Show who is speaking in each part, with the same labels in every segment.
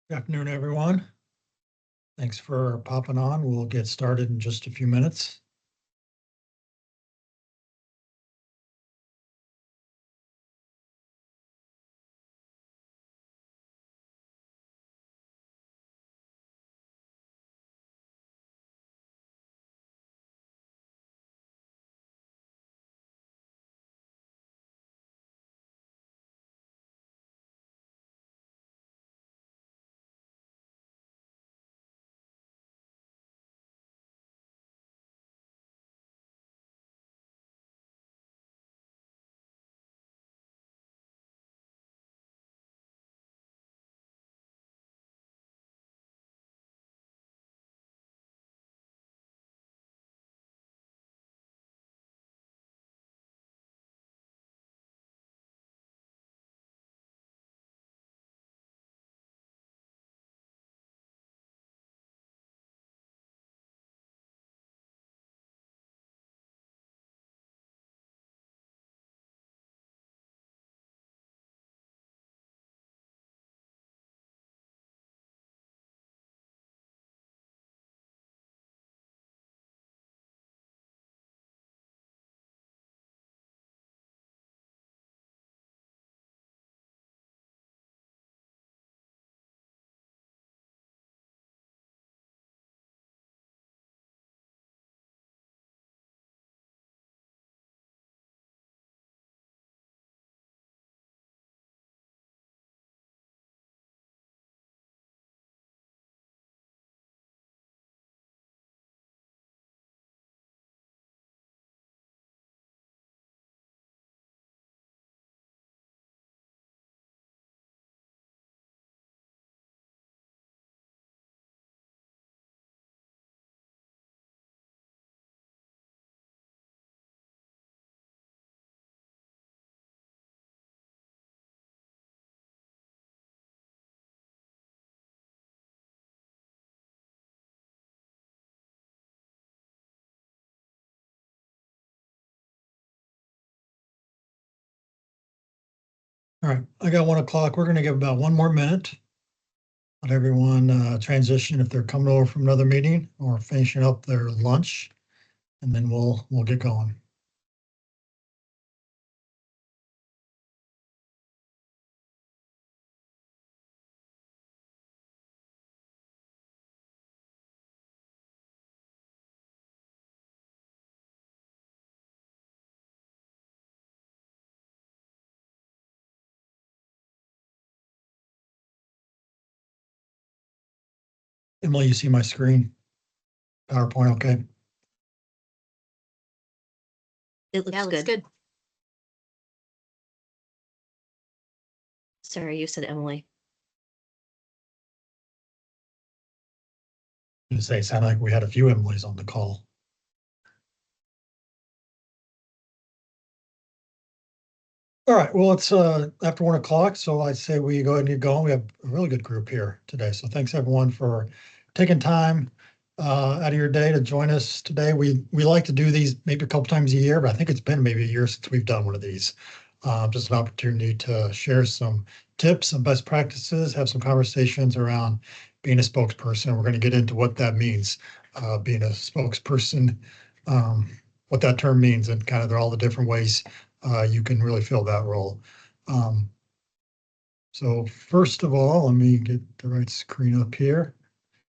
Speaker 1: Good afternoon, everyone. Thanks for popping on. We'll get started in just a few minutes. All right, I got 1 o'clock. We're going to give about 1 more minute. Let everyone transition if they're coming over from another meeting or finishing up their lunch, and then we'll get going. Emily, you see my screen? PowerPoint, okay?
Speaker 2: It looks good. Sorry, you said Emily.
Speaker 1: You say it sounded like we had a few Emilys on the call. All right, well, it's after 1 o'clock, so I say we go ahead and get going. We have a really good group here today, so thanks everyone for taking time out of your day to join us today. We like to do these maybe a couple times a year, but I think it's been maybe a year since we've done one of these. Just an opportunity to share some tips and best practices, have some conversations around being a spokesperson. We're going to get into what that means, being a spokesperson, what that term means, and kind of all the different ways you can really fill that role. So first of all, let me get the right screen up here.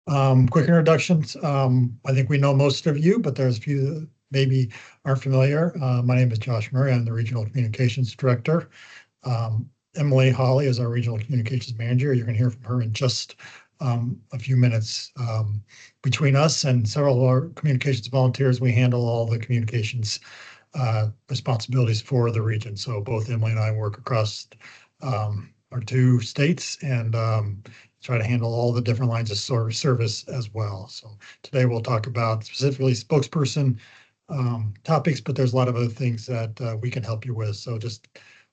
Speaker 1: Quick introductions. I think we know most of you, but there's a few that maybe aren't familiar. My name is Josh Murray. I'm the Regional Communications Director. Emily Hawley is our Regional Communications Manager. You're going to hear from her in just a few minutes. Between us and several of our communications volunteers, we handle all the communications responsibilities for the region. So both Emily and I work across our two states and try to handle all the different lines of service as well. So today we'll talk about specifically spokesperson topics, but there's a lot of other things that we can help you with. So just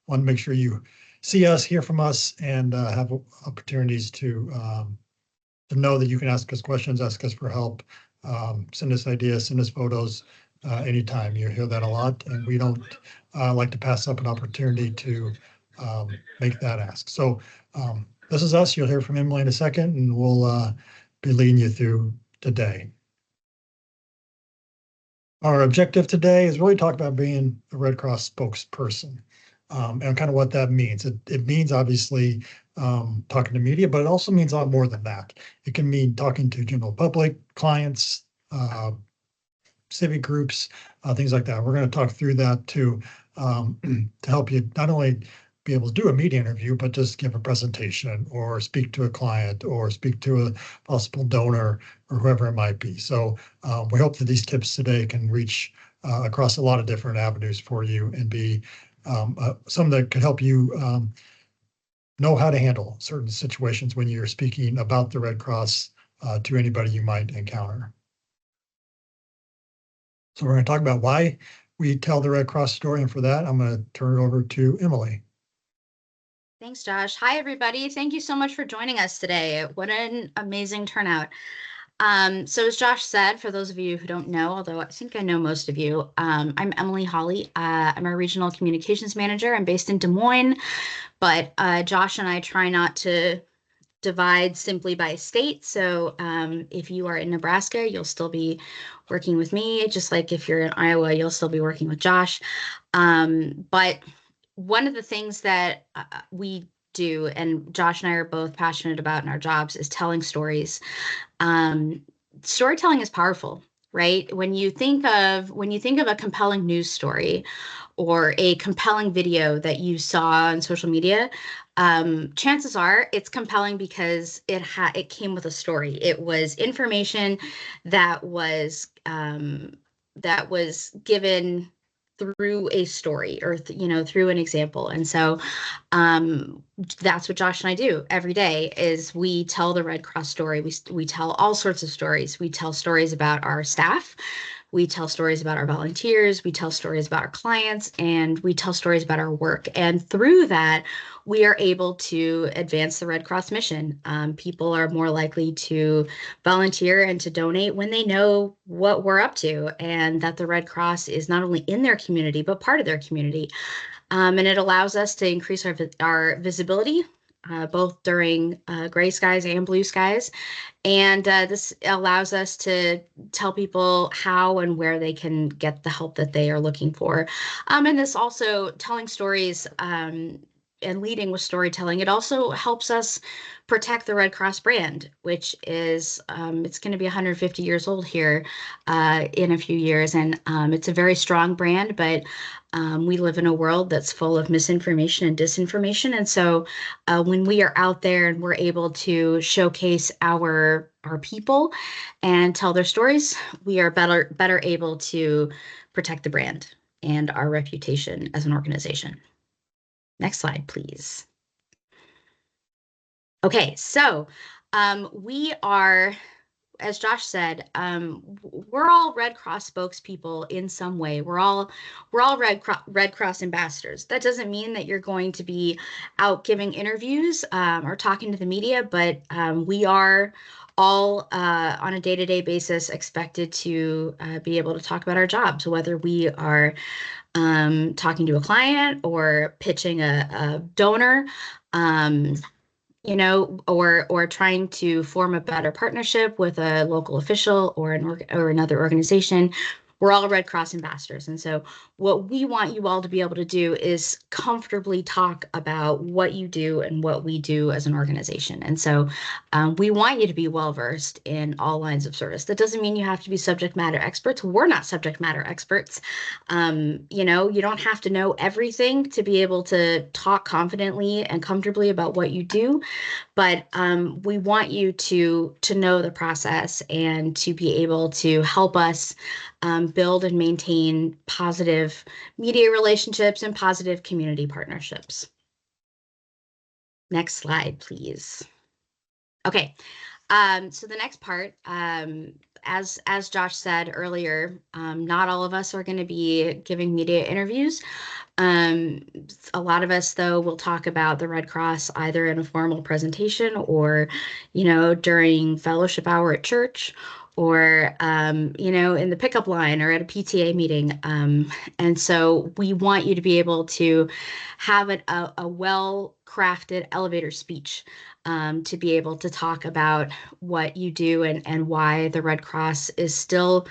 Speaker 1: want to make sure you see us, hear from us, and have opportunities to know that you can ask us questions, ask us for help, send us ideas, send us photos anytime. You hear that a lot, and we don't like to pass up an opportunity to make that ask. So this is us. You'll hear from Emily in a second, and we'll be leading you through today. Our objective today is really talk about being a Red Cross spokesperson and kind of what that means. It means obviously talking to media, but it also means a lot more than that. It can mean talking to general public, clients, civic groups, things like that. We're going to talk through that to help you not only be able to do a media interview, but just give a presentation or speak to a client or speak to a possible donor or whoever it might be. So we hope that these tips today can reach across a lot of different avenues for you and be some that could help you know how to handle certain situations when you're speaking about the Red Cross to anybody you might encounter. So we're going to talk about why we tell the Red Cross story, and for that, I'm going to turn it over to Emily.
Speaker 3: Thanks, Josh. Hi, everybody. Thank you so much for joining us today. What an amazing turnout. So as Josh said, for those of you who don't know, although I think I know most of you, I'm Emily Hawley. I'm a regional communications manager. I'm based in Des Moines, but Josh and I try not to divide simply by state. So if you are in Nebraska, you'll still be working with me, just like if you're in Iowa, you'll still be working with Josh. But one of the things that we do, and Josh and I are both passionate about in our jobs, is telling stories. Storytelling is powerful, right? When you think of a compelling news story or a compelling video that you saw on social media, chances are it's compelling because it came with a story. It was information that was given through a story or through an example. And so that's what Josh and I do every day is we tell the Red Cross story. We tell all sorts of stories. We tell stories about our staff. We tell stories about our volunteers, we tell stories about our clients, and we tell stories about our work. And through that, we are able to advance the Red Cross mission. People are more likely to volunteer and to donate when they know what we're up to and that the Red Cross is not only in their community, but part of their community. And it allows us to increase our visibility, both during gray skies and blue skies. And this allows us to tell people how and where they can get the help that they are looking for. And this also, telling stories and leading with storytelling, it also helps us protect the Red Cross brand, which is, it's going to be 150 years old here in a few years. And it's a very strong brand, but we live in a world that's full of misinformation and disinformation. And so when we are out there and we're able to showcase our people and tell their stories, we are better able to protect the brand and our reputation as an organization. Next slide, please. Okay, so we are, as Josh said, we're all Red Cross spokespeople in some way. We're all Red Cross ambassadors. That doesn't mean that you're going to be out giving interviews or talking to the media, but we are all on a day-to-day basis expected to be able to talk about our jobs, whether we are talking to a client or pitching a donor. Or trying to form a better partnership with a local official or another organization. We're all Red Cross ambassadors. And so what we want you all to be able to do is comfortably talk about what you do and what we do as an organization. And so we want you to be well-versed in all lines of service. That doesn't mean you have to be subject matter experts. We're not subject matter experts. You don't have to know everything to be able to talk confidently and comfortably about what you do. But we want you to know the process and to be able to help us build and maintain positive media relationships and positive community partnerships. Next slide, please. Okay, so the next part, as Josh said earlier, not all of us are going to be giving media interviews. A lot of us, though, will talk about the Red Cross either in a formal presentation or, during fellowship hour at church or, in the pickup line or at a PTA meeting. And so we want you to be able to have a well-crafted elevator speech to be able to talk about what you do and why the Red Cross is still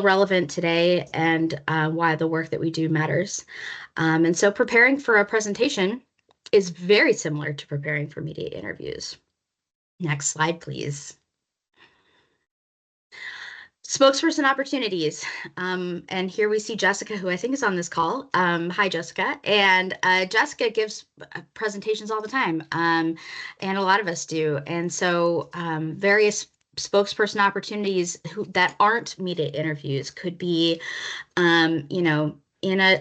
Speaker 3: relevant today, and why the work that we do matters. And so preparing for a presentation is very similar to preparing for media interviews. Next slide, please. Spokesperson opportunities. And here we see Jessica, who I think is on this call. Hi, Jessica. And Jessica gives presentations all the time, and a lot of us do. And so various spokesperson opportunities that aren't media interviews could be,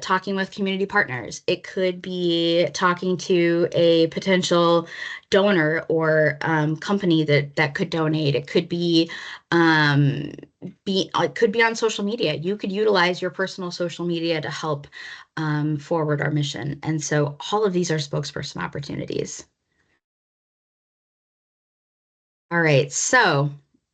Speaker 3: talking with community partners. It could be talking to a potential donor or company that could donate. It could be it could be on social media. You could utilize your personal social media to help forward our mission. And so all of these are spokesperson opportunities. All right, so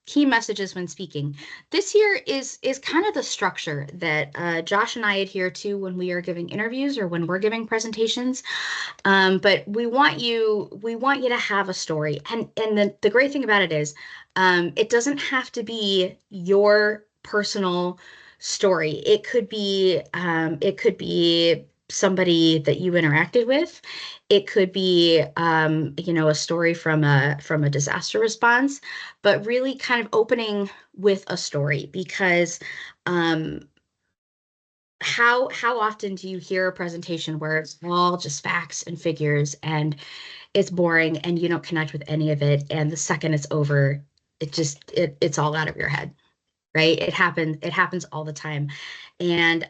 Speaker 3: key messages when speaking. This here is kind of the structure that Josh and I adhere to when we are giving interviews or when we're giving presentations. But we want you to have a story. And the great thing about it is it doesn't have to be your personal story. It could be somebody that you interacted with. It could be a story from a disaster response, but really kind of opening with a story, because how often do you hear a presentation where it's all just facts and figures and it's boring and you don't connect with any of it, and the second it's over, it's all out of your head, right? It happens all the time. And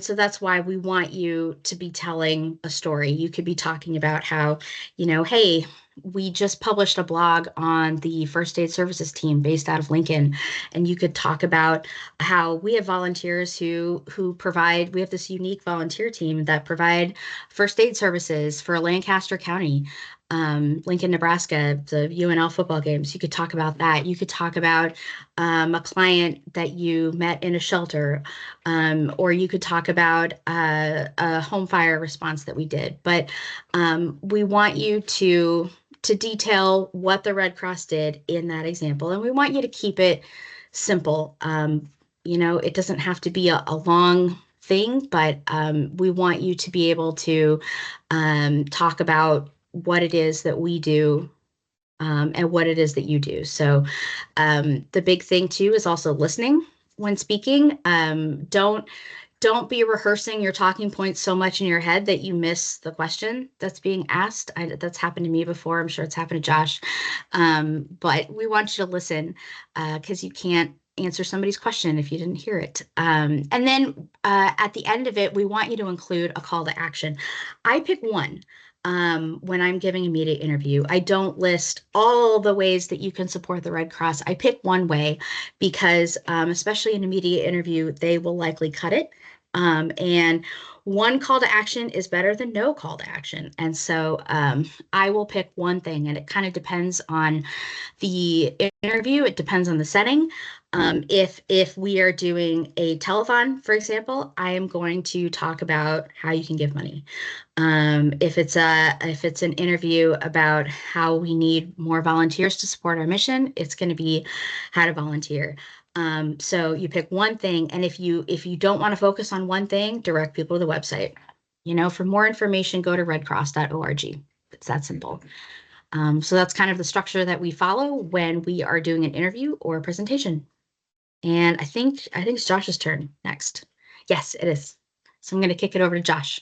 Speaker 3: so that's why we want you to be telling a story. You could be talking about how, hey, we just published a blog on the first aid services team based out of Lincoln. And you could talk about how we have volunteers who provide, we have this unique volunteer team that provide first aid services for Lancaster County, Lincoln, Nebraska, the UNL football games. You could talk about that. You could talk about a client that you met in a shelter, or you could talk about a home fire response that we did. But we want you to detail what the Red Cross did in that example, and we want you to keep it simple. It doesn't have to be a long thing, but we want you to be able to talk about what it is that we do, and what it is that you do. So the big thing too is also listening when speaking. Don't be rehearsing your talking points so much in your head that you miss the question that's being asked. That's happened to me before. I'm sure it's happened to Josh. But we want you to listen, because you can't answer somebody's question if you didn't hear it. And then at the end of it, we want you to include a call to action. I pick one. When I'm giving a media interview, I don't list all the ways that you can support the Red Cross. I pick one way because, especially in a media interview, they will likely cut it. And one call to action is better than no call to action. And so I will pick one thing, and it kind of depends on the interview. It depends on the setting. If we are doing a telethon, for example, I am going to talk about how you can give money. If it's an interview about how we need more volunteers to support our mission, it's going to be how to volunteer. So you pick one thing, and if you don't want to focus on one thing, direct people to the website. For more information, go to redcross.org. It's that simple. So that's kind of the structure that we follow when we are doing an interview or a presentation. And I think it's Josh's turn next. Yes, it is. So I'm going to kick it over to Josh.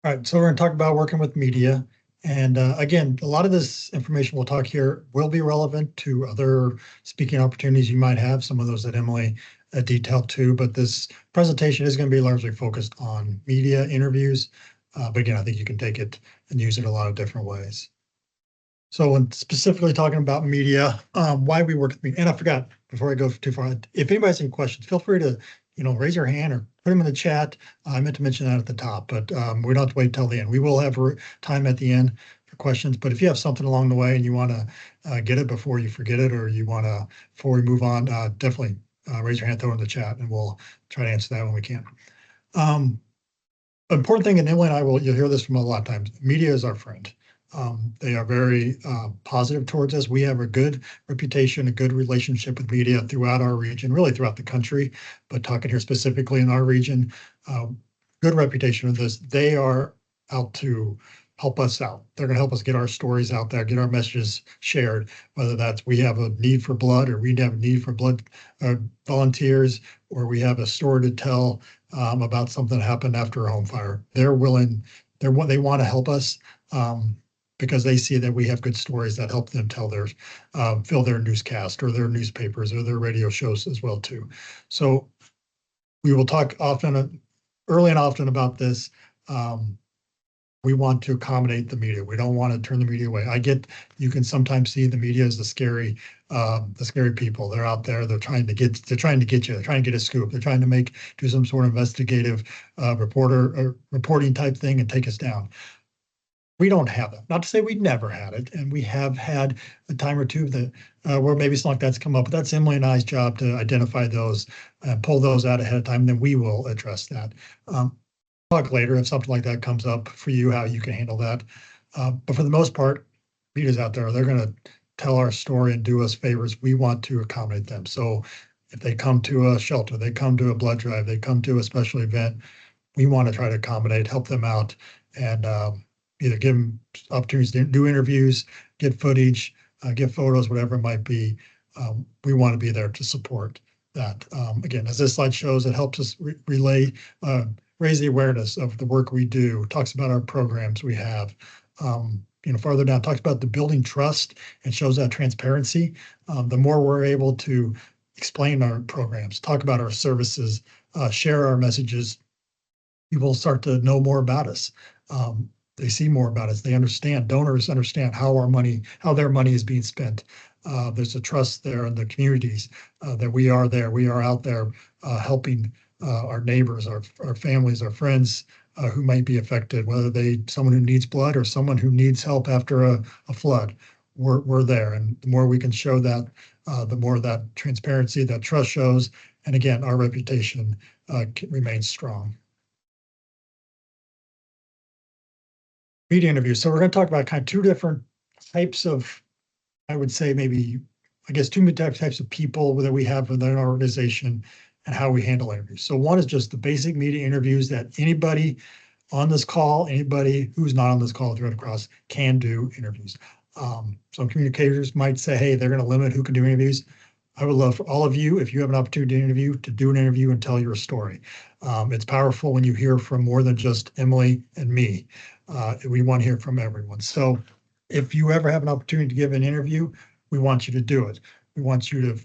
Speaker 1: All right, so we're going to talk about working with media. And again, a lot of this information we'll talk here will be relevant to other speaking opportunities you might have, some of those that Emily detailed too, but this presentation is going to be largely focused on media interviews. But again, I think you can take it and use it a lot of different ways. So when specifically talking about media, why we work with media, and I forgot before I go too far, if anybody has any questions, feel free to raise your hand or put them in the chat. I meant to mention that at the top, but we don't have to wait till the end. We will have time at the end for questions, but if you have something along the way and you want to get it before you forget it, or you want to, before we move on, definitely raise your hand, throw it in the chat, and we'll try to answer that when we can. important thing, and Emily and you'll hear this from a lot of times, media is our friend. They are very positive towards us. We have a good reputation, a good relationship with media throughout our region, really throughout the country, but talking here specifically in our region, good reputation of this. They are out to help us out. They're going to help us get our stories out there, get our messages shared, whether that's we have a need for blood or we have a need for blood volunteers, or we have a story to tell about something that happened after a home fire. They're willing, they want to help us because they see that we have good stories that help them tell their, fill their newscast or their newspapers or their radio shows as well too. So we will talk often, early and often about this. We want to accommodate the media. We don't want to turn the media away. You can sometimes see the media as the scary people. They're out there. They're trying to get you. They're trying to get a scoop. They're trying to do some sort of investigative reporting type thing and take us down. We don't have that. Not to say we've never had it, and we have had a time or two that where maybe something like that's come up. But that's Emily and I's job to identify those and pull those out ahead of time. Then we will address that. Talk later if something like that comes up for you, how you can handle that. But for the most part, media's out there. They're going to tell our story and do us favors. We want to accommodate them. So if they come to a shelter, they come to a blood drive, they come to a special event, we want to try to accommodate, help them out, and either give them opportunities to do interviews, get footage, get photos, whatever it might be. We want to be there to support that. Again, as this slide shows, it helps us raise the awareness of the work we do, talks about our programs we have. Farther down, talks about the building trust and shows that transparency. The more we're able to explain our programs, talk about our services, share our messages, people start to know more about us. They see more about us. They understand, donors understand how their money is being spent. There's a trust there in the communities that we are there. We are out there helping our neighbors, our families, our friends who might be affected, whether someone who needs blood or someone who needs help after a flood. We're there, and the more we can show that, the more that transparency, that trust shows, and again, our reputation remains strong. Media interviews. So we're going to talk about kind of two different types of, I would say two types of people that we have within our organization and how we handle interviews. So one is just the basic media interviews that anybody on this call, anybody who's not on this call at Red Cross can do interviews. Some communicators might say, hey, they're going to limit who can do interviews. I would love for all of you, if you have an opportunity to do an interview and tell your story. It's powerful when you hear from more than just Emily and me. We want to hear from everyone. So if you ever have an opportunity to give an interview, we want you to do it. We want you to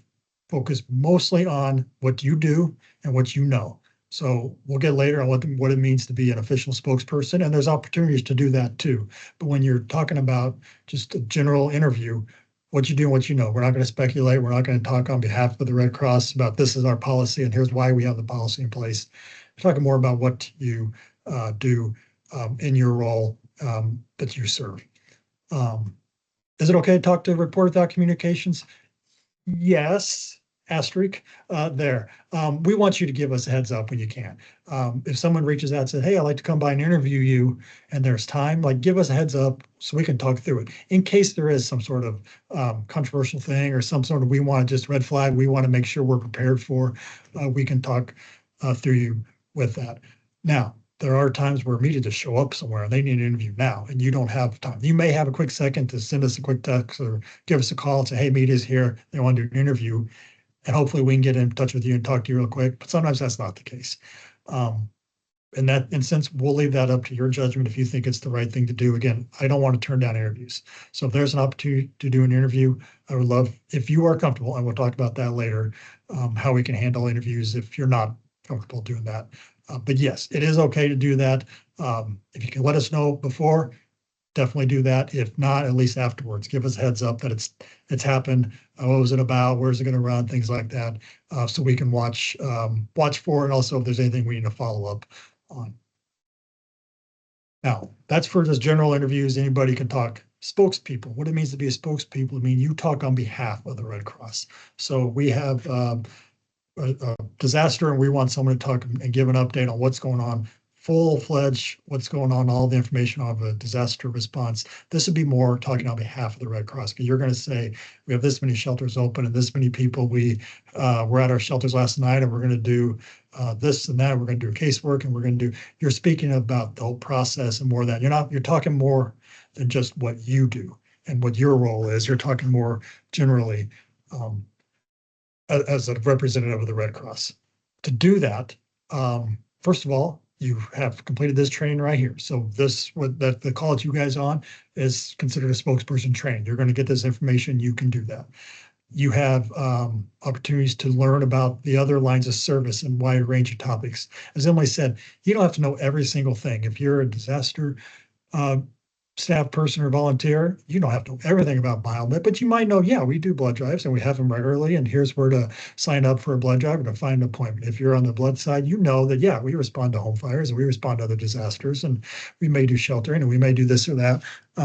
Speaker 1: focus mostly on what you do and what you know. So we'll get later on what it means to be an official spokesperson, and there's opportunities to do that too. But when you're talking about just a general interview, what you do and what you know, we're not going to speculate. We're not going to talk on behalf of the Red Cross about this is our policy and here's why we have the policy in place. We're talking more about what you do in your role that you serve. Is it okay to talk to Report Without Communications? Yes, asterisk there. We want you to give us a heads up when you can. If someone reaches out and says, hey, I'd like to come by and interview you, and there's time, give us a heads up so we can talk through it. In case there is some sort of controversial thing or some sort of we want to just red flag, we want to make sure we're prepared for, we can talk through you with that. Now, there are times where media just show up somewhere and they need an interview now and you don't have time. You may have a quick second to send us a quick text or give us a call and say, hey, media's here. They want to do an interview. And hopefully we can get in touch with you and talk to you real quick. But sometimes that's not the case. In that instance, we'll leave that up to your judgment if you think it's the right thing to do. Again, I don't want to turn down interviews. So if there's an opportunity to do an interview, I would love, if you are comfortable, and we'll talk about that later, how we can handle interviews if you're not comfortable doing that. But yes, it is okay to do that. If you can let us know before, definitely do that. If not, at least afterwards, give us a heads up that it's happened. What was it about? Where's it going to run? Things like that, so we can watch for it. Also, if there's anything we need to follow up on. Now, that's for just general interviews. Anybody can talk. Spokespeople. What it means to be a spokespeople, I mean, you talk on behalf of the Red Cross. So we have a disaster and we want someone to talk and give an update on what's going on full-fledged what's going on, all the information of a disaster response. This would be more talking on behalf of the Red Cross. Because you're going to say, we have this many shelters open and this many people. We were at our shelters last night and we're going to do this and that. We're going to do casework and we're going to do, you're speaking about the whole process and more of that. You're talking more than just what you do and what your role is. You're talking more generally as a representative of the Red Cross. To do that, first of all, you have completed this training right here. So this, the college you guys on is considered a spokesperson training. You're going to get this information. You can do that. You have opportunities to learn about the other lines of service and wide range of topics. As Emily said, you don't have to know every single thing. If you're a disaster staff person or volunteer, you don't have to know everything about biomed, but you might know, yeah, we do blood drives and we have them regularly, and here's where to sign up for a blood drive or to find an appointment. If you're on the blood side, you know that, yeah, we respond to home fires and we respond to other disasters, and we may do sheltering and we may do this or that.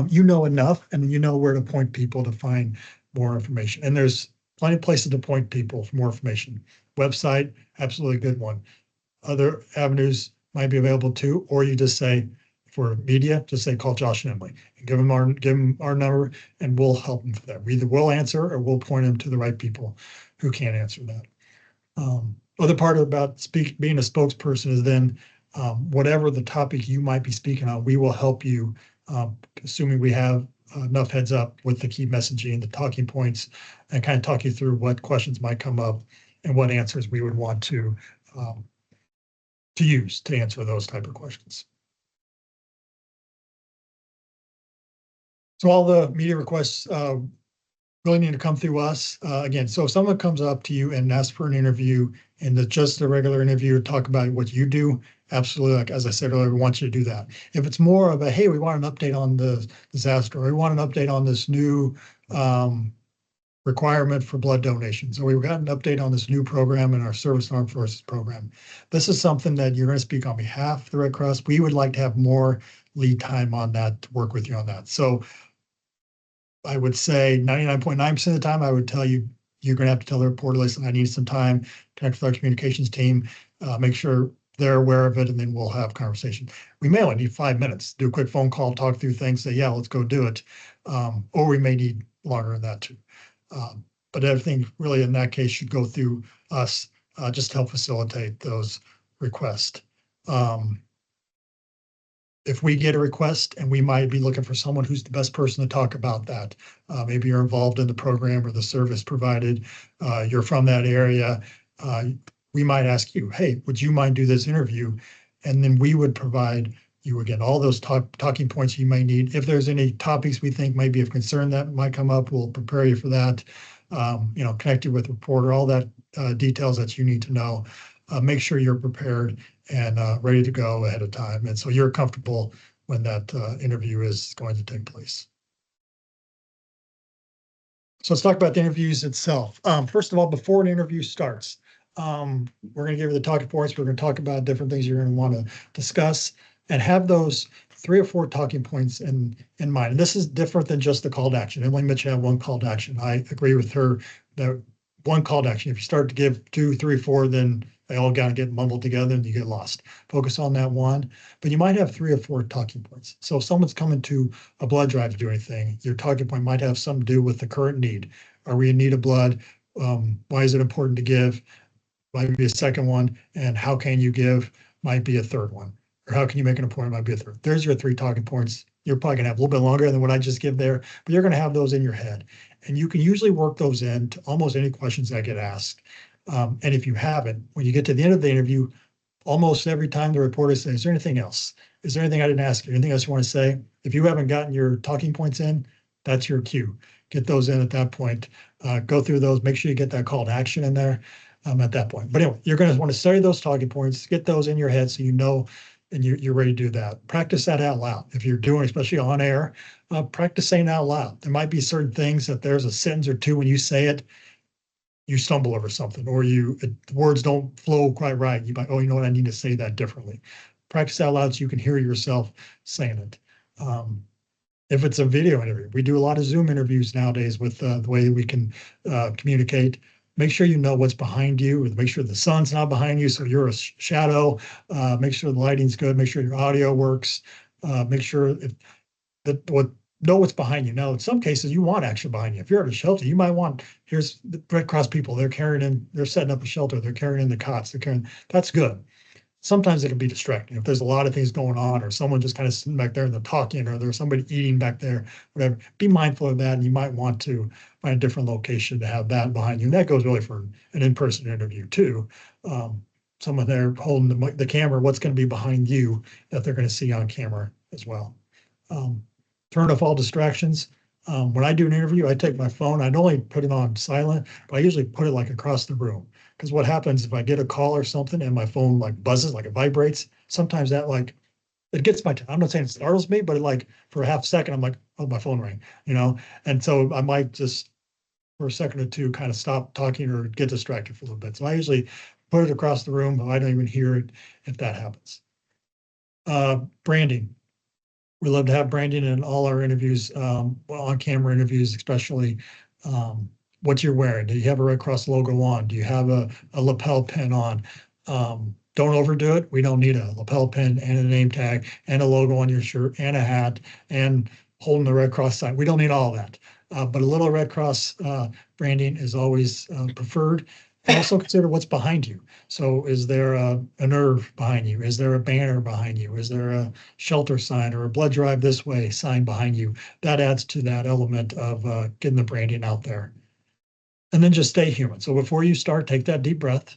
Speaker 1: You know enough, and you know where to point people to find more information. And there's plenty of places to point people for more information. Website, absolutely a good one. Other avenues might be available too, or you just say, for media, just say, call Josh and Emily and give them our number and we'll help them for that. We either will answer or we'll point them to the right people who can answer that. Other part about being a spokesperson is then whatever the topic you might be speaking on, we will help you, assuming we have enough heads up with the key messaging, the talking points, and kind of talk you through what questions might come up and what answers we would want to use to answer those type of questions. So all the media requests really need to come through us. Again, so if someone comes up to you and asks for an interview and it's just a regular interview, talk about what you do, absolutely, like as I said earlier, we want you to do that. If it's more of a, hey, we want an update on the disaster, or we want an update on this new requirement for blood donations, or we've got an update on this new program in our Service and Armed Forces program. This is something that you're going to speak on behalf of the Red Cross. We would like to have more lead time on that to work with you on that. So I would say 99.9% of the time, I would tell you, you're going to have to tell the reporter, listen, I need some time, connect with our communications team, make sure they're aware of it, and then we'll have conversation. We may only need 5 minutes, do a quick phone call, talk through things, say, yeah, let's go do it. Or we may need longer than that too. But everything really in that case should go through us, just to help facilitate those requests. If we get a request and we might be looking for someone who's the best person to talk about that, maybe you're involved in the program or the service provided, you're from that area, we might ask you, hey, would you mind do this interview? And then we would provide you, again, all those talking points you may need. If there's any topics we think might be of concern that might come up, we'll prepare you for that, connect you with a reporter, all that details that you need to know. Make sure you're prepared and ready to go ahead of time. And so you're comfortable when that interview is going to take place. So let's talk about the interviews itself. First of all, before an interview starts, we're going to give you the talking points. We're going to talk about different things you're going to want to discuss and have those 3 or 4 talking points in mind. And this is different than just the call to action. Emily mentioned had one call to action. I agree with her that one call to action, if you start to give 2, 3, 4, then they all got to get mumbled together and you get lost. Focus on that one, but you might have 3 or 4 talking points. So if someone's coming to a blood drive to do anything, your talking point might have something to do with the current need. Are we in need of blood? Why is it important to give? Might be a second one. And how can you give? Might be a third one. Or how can you make an appointment? Might be a third. There's your 3 talking points. You're probably gonna have a little bit longer than what I just give there, but you're gonna have those in your head. And you can usually work those into almost any questions that get asked. And if you haven't, when you get to the end of the interview, almost every time the reporter says, is there anything else? Is there anything I didn't ask you? Anything else you want to say? If you haven't gotten your talking points in, that's your cue. Get those in at that point. Go through those. Make sure you get that call to action in there at that point. But anyway, you're going to want to study those talking points, get those in your head so you know and you're ready to do that. Practice that out loud. If you're doing, especially on air, practice saying out loud. There might be certain things that there's a sentence or two when you say it, you stumble over something, or the words don't flow quite right. You might, oh, you know what, I need to say that differently. Practice out loud so you can hear yourself saying it. If it's a video interview, we do a lot of Zoom interviews nowadays with the way we can communicate. make sure you know what's behind you, make sure the sun's not behind you, so you're a shadow. Make sure the lighting's good, make sure your audio works, make sure know what's behind you. Now, in some cases, you want action behind you. If you're at a shelter, you might want, here's the Red Cross people, they're setting up a shelter, they're carrying in the cots, that's good. Sometimes it can be distracting. If there's a lot of things going on, or someone just kind of sitting back there and they're talking, or there's somebody eating back there, whatever, be mindful of that. And you might want to find a different location to have that behind you. And that goes really for an in-person interview too. Someone there holding the camera, what's going to be behind you that they're going to see on camera as well. Turn off all distractions. When I do an interview, I take my phone, I'd only put it on silent, but I usually put it like across the room. Because what happens if I get a call or something and my phone like buzzes, like it vibrates, sometimes that like, it gets my, I'm not saying it startles me, but it like for a half second, I'm like, oh, my phone rang, you know? And so I might just for a second or two kind of stop talking or get distracted for a little bit. So I usually put it across the room, but I don't even hear it if that happens. Branding. We love to have branding in all our interviews, on-camera interviews, especially. What you're wearing. Do you have a Red Cross logo on? Do you have a lapel pin on? Don't overdo it. We don't need a lapel pin and a name tag and a logo on your shirt and a hat and holding the Red Cross sign. We don't need all that. But a little Red Cross branding is always preferred. And also consider what's behind you. So is there a nerve behind you? Is there a banner behind you? Is there a shelter sign or a blood drive this way sign behind you? That adds to that element of getting the branding out there. And then just stay human. So before you start, take that deep breath,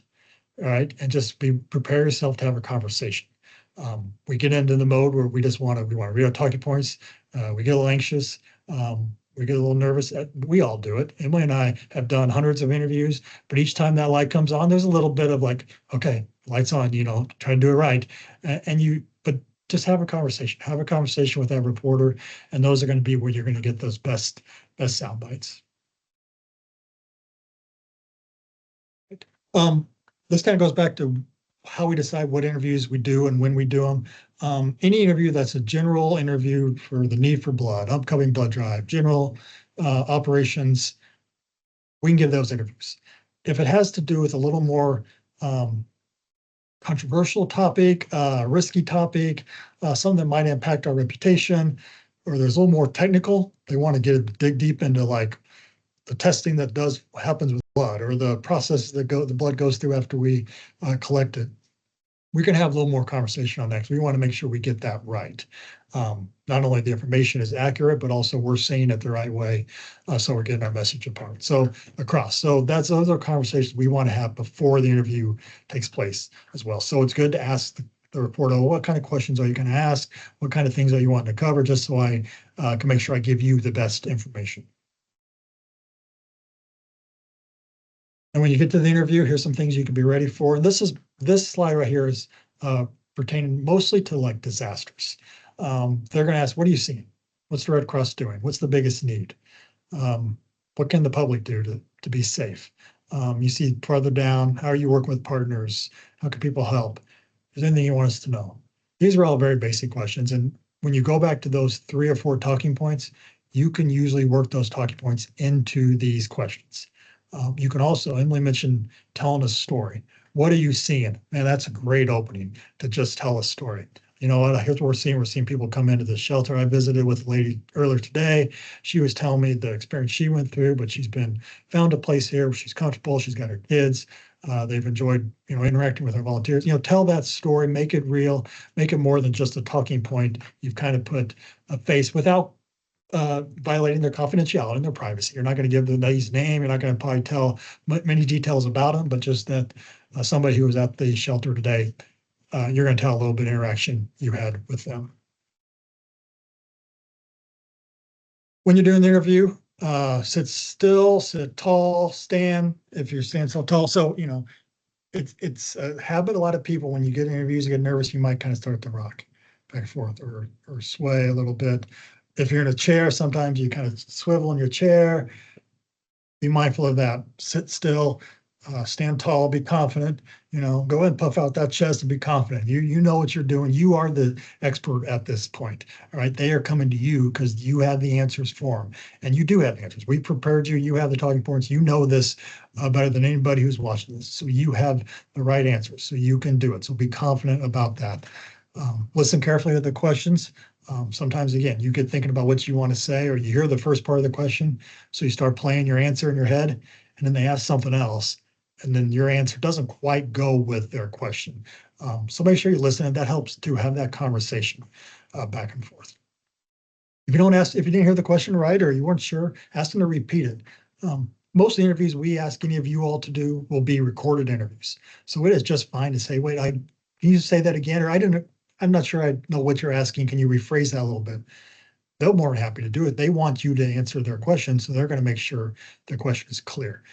Speaker 1: all right, and just prepare yourself to have a conversation. We get into the mode where we want to read our talking points. We get a little anxious. We get a little nervous. We all do it. Emily and I have done hundreds of interviews, but each time that light comes on, there's a little bit of like, okay, light's on, you know, try to do it right. But just have a conversation. Have a conversation with that reporter, and those are going to be where you're going to get those best sound bites. This kind of goes back to how we decide what interviews we do and when we do them. Any interview that's a general interview for the need for blood, upcoming blood drive, general operations, we can give those interviews. If it has to do with a little more controversial topic, risky topic, something that might impact our reputation, or there's a little more technical, they want to dig deep into like the testing that happens with blood, or the process that the blood goes through after we collect it. We can have a little more conversation on that. We want to make sure we get that right. Not only the information is accurate, but also we're saying it the right way, so we're getting our message across. So those are conversations we want to have before the interview takes place as well. So it's good to ask the reporter, what kind of questions are you going to ask? What kind of things are you wanting to cover? Just so I can make sure I give you the best information. And when you get to the interview, here's some things you can be ready for. And this slide right here is pertaining mostly to like disasters. They're going to ask, what are you seeing? What's the Red Cross doing? What's the biggest need? What can the public do to be safe? You see further down, how are you working with partners? How can people help? Is there anything you want us to know? These are all very basic questions. And when you go back to those 3 or 4 talking points, you can usually work those talking points into these questions. You can also, Emily mentioned telling a story. What are you seeing? Man, that's a great opening to just tell a story. You know what, here's what we're seeing. We're seeing people come into the shelter. I visited with a lady earlier today. She was telling me the experience she went through, but she's found a place here where she's comfortable. She's got her kids. They've enjoyed, interacting with our volunteers. Tell that story, make it real, make it more than just a talking point. You've kind of put a face without violating their confidentiality and their privacy. You're not going to give the lady's name. You're not going to probably tell many details about them, but just that somebody who was at the shelter today, you're going to tell a little bit of interaction you had with them. When you're doing the interview, sit still, sit tall, stand if you're standing so tall. So, it's a habit. A lot of people, when you get interviews, you get nervous, you might kind of start to rock back and forth or sway a little bit. If you're in a chair, sometimes you kind of swivel in your chair. Be mindful of that. Sit still. stand tall, be confident, go ahead and puff out that chest and be confident. You know what you're doing. You are the expert at this point. All right. They are coming to you because you have the answers for them. And you do have the answers. We prepared you. You have the talking points. You know this better than anybody who's watching this. So you have the right answers. So you can do it. So be confident about that. Listen carefully to the questions. Sometimes, again, you get thinking about what you want to say, or you hear the first part of the question. So you start playing your answer in your head, and then they ask something else. And then your answer doesn't quite go with their question. So make sure you listen, and that helps to have that conversation back and forth. If you didn't hear the question right, or you weren't sure, ask them to repeat it. Most of the interviews we ask any of you all to do will be recorded interviews. So it is just fine to say, wait, can you say that again? Or I'm not sure I know what you're asking. Can you rephrase that a little bit? They're more than happy to do it. They want you to answer their question, so they're going to make sure their question is clear.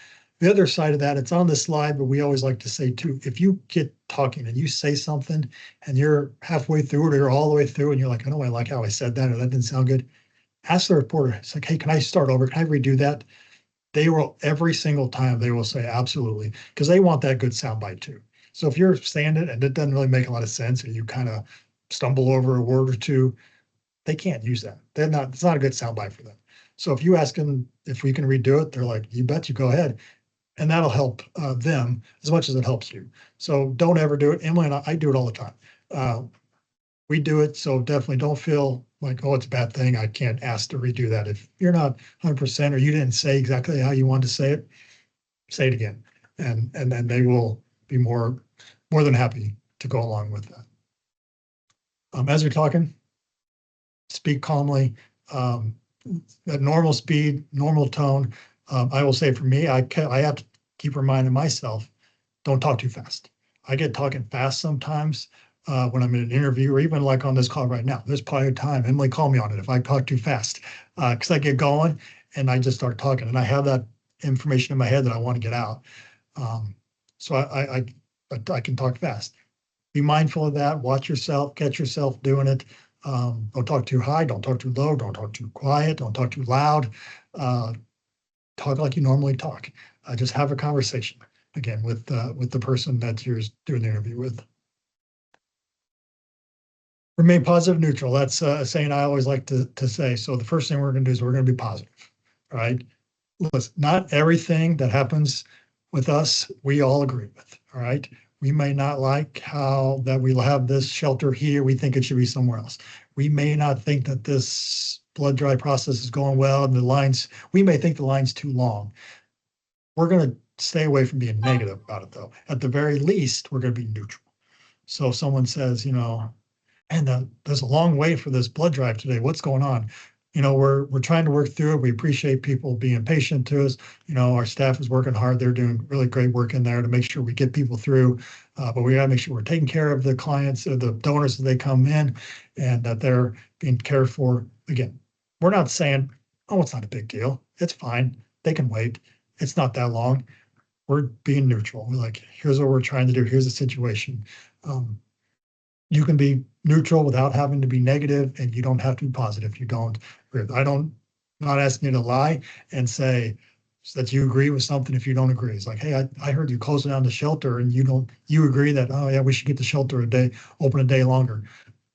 Speaker 1: The other side of that, it's on the slide, but we always like to say too, if you get talking and you say something and you're halfway through it or you're all the way through and you're like, I don't like how I said that, or that didn't sound good, ask the reporter. It's like, hey, can I start over? Can I redo that? They will, every single time they will say absolutely, because they want that good soundbite too. So if you're saying it and it doesn't really make a lot of sense, and you kind of stumble over a word or two, they can't use that. It's not a good soundbite for them. So if you ask them if we can redo it, they're like, you bet, you go ahead. And that'll help them as much as it helps you. So don't ever do it. Emily and I do it all the time. We do it. So definitely don't feel like, oh, it's a bad thing. I can't ask to redo that. If you're not 100% or you didn't say exactly how you want to say it again. And then they will be more than happy to go along with that. As you're talking, speak calmly, at normal speed, normal tone. I will say for me, I have to keep reminding myself, don't talk too fast. I get talking fast sometimes when I'm in an interview, or even like on this call right now. There's probably a time, Emily, call me on it if I talk too fast, because I get going and I just start talking, and I have that information in my head that I want to get out. So I can talk fast. Be mindful of that. Watch yourself, catch yourself doing it. Don't talk too high, don't talk too low, don't talk too quiet, don't talk too loud. Talk like you normally talk. Just have a conversation again with the person that you're doing the interview with. Remain positive, neutral. That's a saying I always like to say. So the first thing we're going to do is we're going to be positive. All right. Listen, not everything that happens with us we all agree with. All right. We may not like how that we'll have this shelter here. We think it should be somewhere else. We may not think that this blood drive process is going well, and we may think the line's too long. We're going to stay away from being negative about it, though. At the very least, we're going to be neutral. So if someone says, and there's a long wait for this blood drive today, what's going on? We're trying to work through it. We appreciate people being patient to us. Our staff is working hard. They're doing really great work in there to make sure we get people through. But we got to make sure we're taking care of the clients or the donors as they come in, and that they're being cared for. Again, we're not saying, oh, it's not a big deal. It's fine. They can wait. It's not that long. We're being neutral. We're like, here's what we're trying to do. Here's the situation. You can be neutral without having to be negative, and you don't have to be positive. You don't. Not asking you to lie and say that you agree with something if you don't agree. It's like, hey, I heard you closing down the shelter, and you agree that, oh yeah, we should get the shelter open a day longer.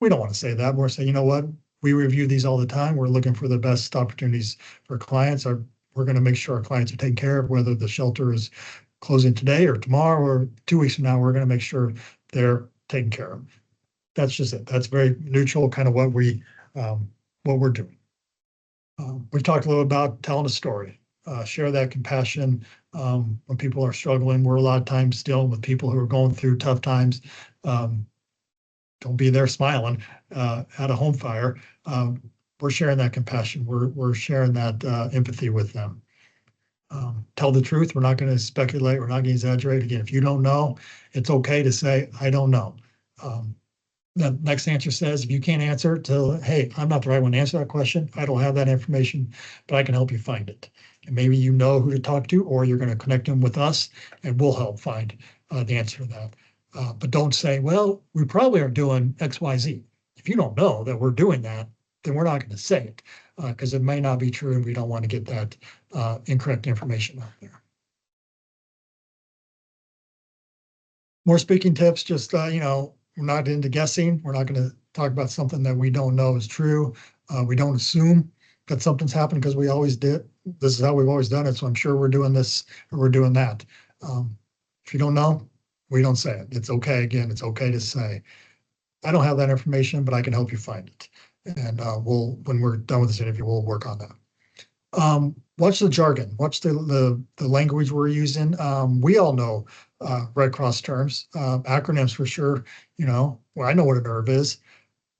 Speaker 1: We don't want to say that. We're saying, you know what? We review these all the time. We're looking for the best opportunities for clients. We're going to make sure our clients are taken care of, whether the shelter is closing today or tomorrow or 2 weeks from now. We're going to make sure they're taken care of. That's just it. That's very neutral, kind of what we're doing. We talked a little about telling a story, share that compassion when people are struggling. We're a lot of times dealing with people who are going through tough times. Don't be there smiling at a home fire. We're sharing that compassion. We're sharing that empathy with them. Tell the truth. We're not going to speculate. We're not going to exaggerate. Again, if you don't know, it's okay to say, I don't know. The next answer says, if you can't answer hey, I'm not the right one to answer that question. I don't have that information, but I can help you find it. And maybe you know who to talk to, or you're going to connect them with us and we'll help find the answer to that. But don't say, well, we probably are doing X, Y, Z. If you don't know that we're doing that, then we're not going to say it because it may not be true, and we don't want to get that incorrect information out there. More speaking tips, just, we're not into guessing. We're not going to talk about something that we don't know is true. We don't assume that something's happened because we always did. This is how we've always done it. So I'm sure we're doing this or we're doing that. If you don't know, we don't say it. It's okay. Again, it's okay to say, I don't have that information, but I can help you find it. And when we're done with this interview, we'll work on that. Watch the jargon, watch the language we're using. We all know Red Cross terms, acronyms for sure. Well, I know what a nerve is.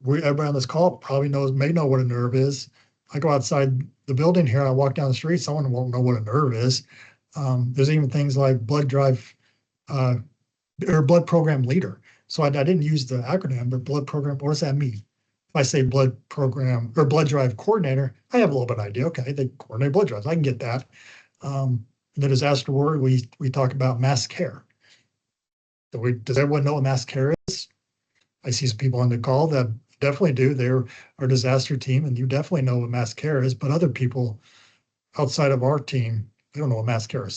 Speaker 1: Everybody on this call probably may know what a nerve is. I go outside the building here, I walk down the street, someone won't know what a nerve is. There's even things like blood drive or blood program leader. So I didn't use the acronym, but blood program, what does that mean? If I say blood program or blood drive coordinator, I have a little bit of idea. Okay, they coordinate blood drives. I can get that. In the disaster ward, we talk about mass care. Does everyone know what mass care is? I see some people on the call that definitely do. They're our disaster team, and you definitely know what mass care is, but other people outside of our team, they don't know what mass care is.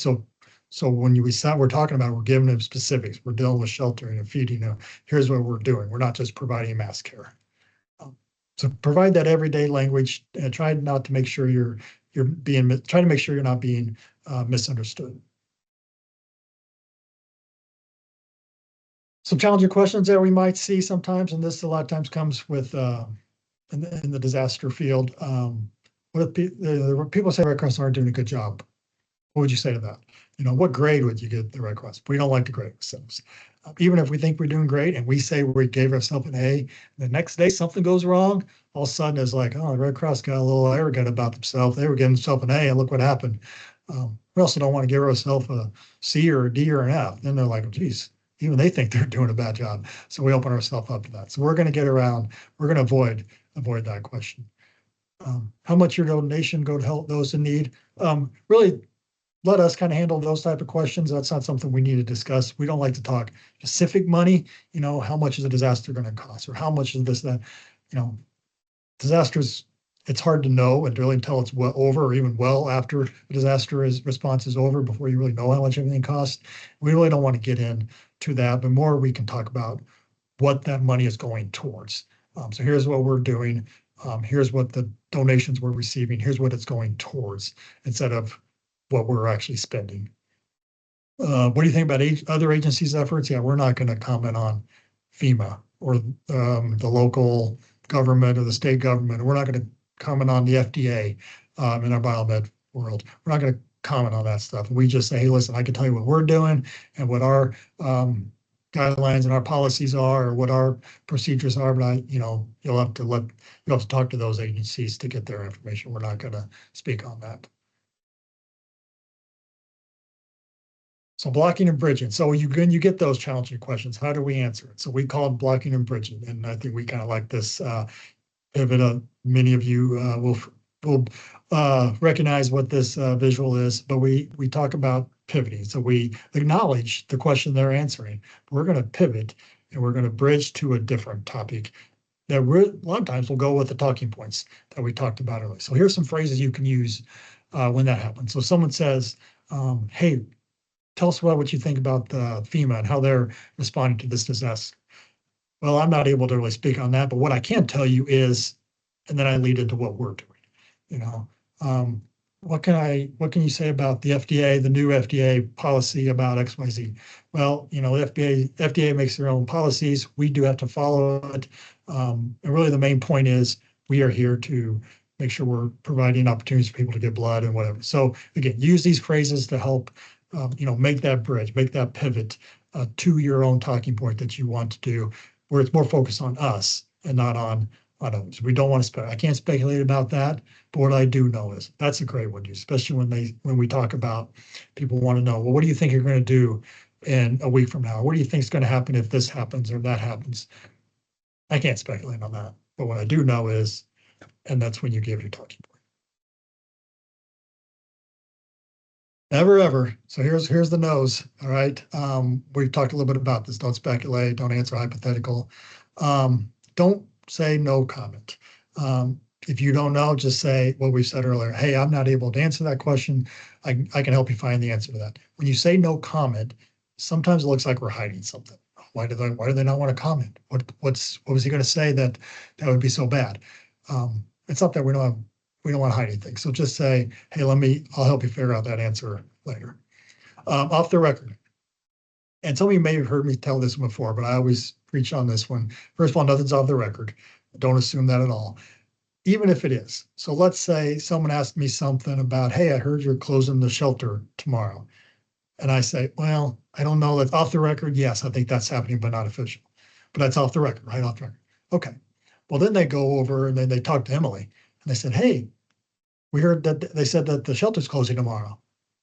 Speaker 1: So when we're talking about, we're giving them specifics. We're dealing with sheltering and feeding. Here's what we're doing. We're not just providing mass care. So provide that everyday language and try not to make sure try to make sure you're not being misunderstood. Some challenging questions that we might see sometimes, and this a lot of times comes with in the disaster field. What if people say Red Cross aren't doing a good job? What would you say to that? What grade would you give the Red Cross? We don't like to grade ourselves. Even if we think we're doing great and we say we gave ourselves an A, the next day something goes wrong, all of a sudden it's like, oh, the Red Cross got a little arrogant about themselves. They were giving themselves an A and look what happened. We also don't want to give ourselves a C or a D or an F. Then they're like, geez, even they think they're doing a bad job. So we open ourselves up to that. So we're going to avoid that question. How much your donation go to help those in need? Really let us kind of handle those type of questions. That's not something we need to discuss. We don't like to talk specific money, how much is a disaster going to cost or how much is this, that, disasters, it's hard to know and really until it's well over or even well after the response is over before you really know how much everything costs. We really don't want to get into that, but more we can talk about what that money is going towards. So here's what we're doing. Here's what the donations we're receiving. Here's what it's going towards instead of what we're actually spending. What do you think about other agencies' efforts? Yeah, we're not going to comment on FEMA or the local government or the state government. We're not going to comment on the FDA in our biomed world. We're not going to comment on that stuff. We just say, hey, listen, I can tell you what we're doing and what our guidelines and our policies are or what our procedures are, but you'll have to talk to those agencies to get their information. We're not going to speak on that. So blocking and bridging. So you get those challenging questions. How do we answer it? So we call it blocking and bridging. And I think we kind of like this pivot. Many of you will recognize what this visual is, but we talk about pivoting. So we acknowledge the question they're answering. We're going to pivot and we're going to bridge to a different topic that a lot of times will go with the talking points that we talked about earlier. So here's some phrases you can use when that happens. So someone says, hey, tell us what you think about FEMA and how they're responding to this disaster. Well, I'm not able to really speak on that, but what I can tell you is, and then I lead into what we're doing. What can you say about the FDA, the new FDA policy about XYZ? Well, the FDA makes their own policies. We do have to follow it. And really the main point is we are here to make sure we're providing opportunities for people to get blood and whatever. So again, use these phrases to help make that bridge, make that pivot to your own talking point that you want to do, where it's more focused on us and not on others. We don't want to I can't speculate about that, but what I do know is that's a great one, especially when we talk about people want to know, well, what do you think you're going to do in a week from now? What do you think is going to happen if this happens or that happens? I can't speculate on that, but what I do know is, and that's when you give your talking point. Never ever. So here's the nose. All right. We've talked a little bit about this. Don't speculate. Don't answer hypothetical. Don't say no comment. If you don't know, just say what we said earlier. Hey, I'm not able to answer that question. I can help you find the answer to that. When you say no comment, sometimes it looks like we're hiding something. Why do they not want to comment? What was he going to say that would be so bad? It's not that we don't want to hide anything. So just say, hey, I'll help you figure out that answer later. Off the record. And some of you may have heard me tell this before, but I always preach on this one. First of all, nothing's off the record. Don't assume that at all. Even if it is. So let's say someone asked me something about, hey, I heard you're closing the shelter tomorrow. And I say, well, I don't know. That's off the record. Yes, I think that's happening, but not official. But that's off the record, right? Off the record. Okay. Well, then they go over and then they talk to Emily and they said, hey, we heard that they said that the shelter's closing tomorrow.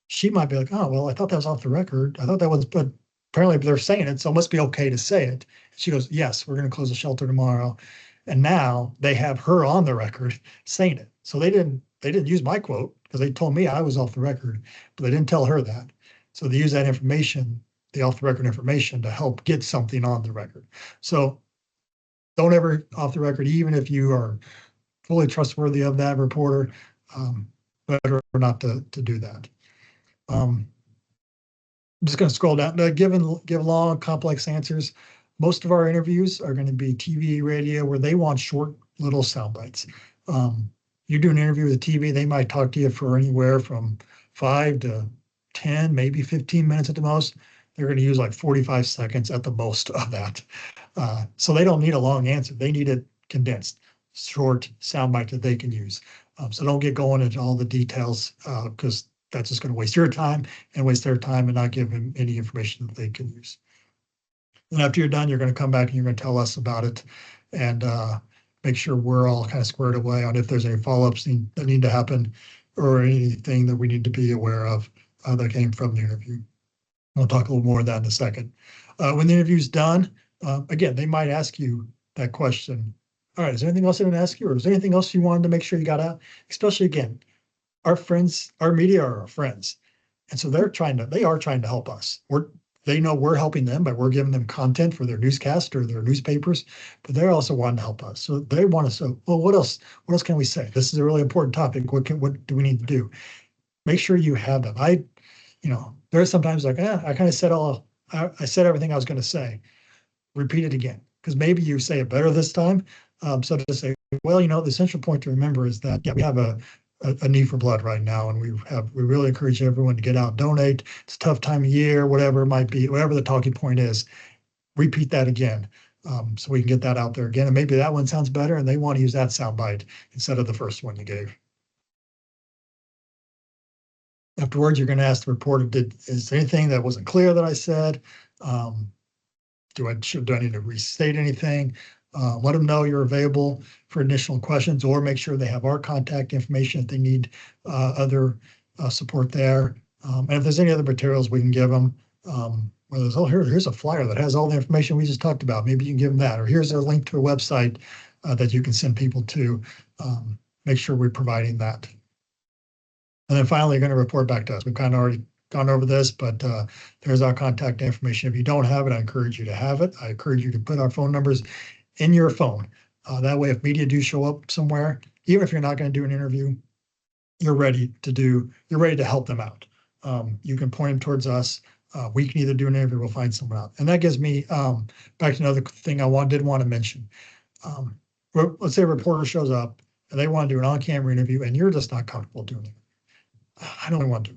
Speaker 1: She might be like, oh, well, I thought that was off the record. I thought that was, but apparently they're saying it, so it must be okay to say it. She goes, yes, we're going to close the shelter tomorrow. And now they have her on the record saying it. So they didn't use my quote because they told me I was off the record, but they didn't tell her that. So they use that information, the off the record information, to help get something on the record. So don't ever off the record, even if you are fully trustworthy of that reporter, better not to do that. I'm just going to scroll down. Give long, complex answers. Most of our interviews are going to be TV, radio, where they want short, little sound bites. You do an interview with TV, they might talk to you for anywhere from 5 to 10, maybe 15 minutes at the most. They're going to use like 45 seconds at the most of that. So they don't need a long answer. They need it condensed, short soundbite that they can use. So don't get going into all the details because that's just going to waste your time and waste their time and not give them any information that they can use. And after you're done, you're going to come back and you're going to tell us about it and make sure we're all kind of squared away on if there's any follow-ups that need to happen or anything that we need to be aware of that came from the interview. We'll talk a little more of that in a second. When the interview's done, again, they might ask you that question. All right, is there anything else I didn't ask you, or is there anything else you wanted to make sure you got out? Especially again, our friends, our media are our friends. And so they are trying to help us. They know we're helping them, but we're giving them content for their newscast or their newspapers, but they're also wanting to help us. So they want us to, well, what else can we say? This is a really important topic. What do we need to do? Make sure you have them. There's sometimes like, I kind of said I said everything I was going to say. Repeat it again, because maybe you say it better this time. So to say, well, the essential point to remember is that, we have a need for blood right now, and we really encourage everyone to get out and donate. It's a tough time of year, whatever it might be, whatever the talking point is. Repeat that again, so we can get that out there again. And maybe that one sounds better, and they want to use that soundbite instead of the first one you gave. Afterwards, you're going to ask the reporter, is there anything that wasn't clear that I said? Do I need to restate anything? Let them know you're available for additional questions, or make sure they have our contact information if they need other support there. And if there's any other materials we can give them, whether it's, here's a flyer that has all the information we just talked about. Maybe you can give them that, or here's a link to a website that you can send people to. Make sure we're providing that. And then finally, you're going to report back to us. We've kind of already gone over this, but there's our contact information. If you don't have it, I encourage you to have it. I encourage you to put our phone numbers in your phone. That way, if media do show up somewhere, even if you're not going to do an interview, you're ready to help them out. You can point them towards us. We can either do an interview, we'll find someone out. And that gives me back to another thing I did want to mention. Let's say a reporter shows up and they want to do an on-camera interview and you're just not comfortable doing it. I don't want to.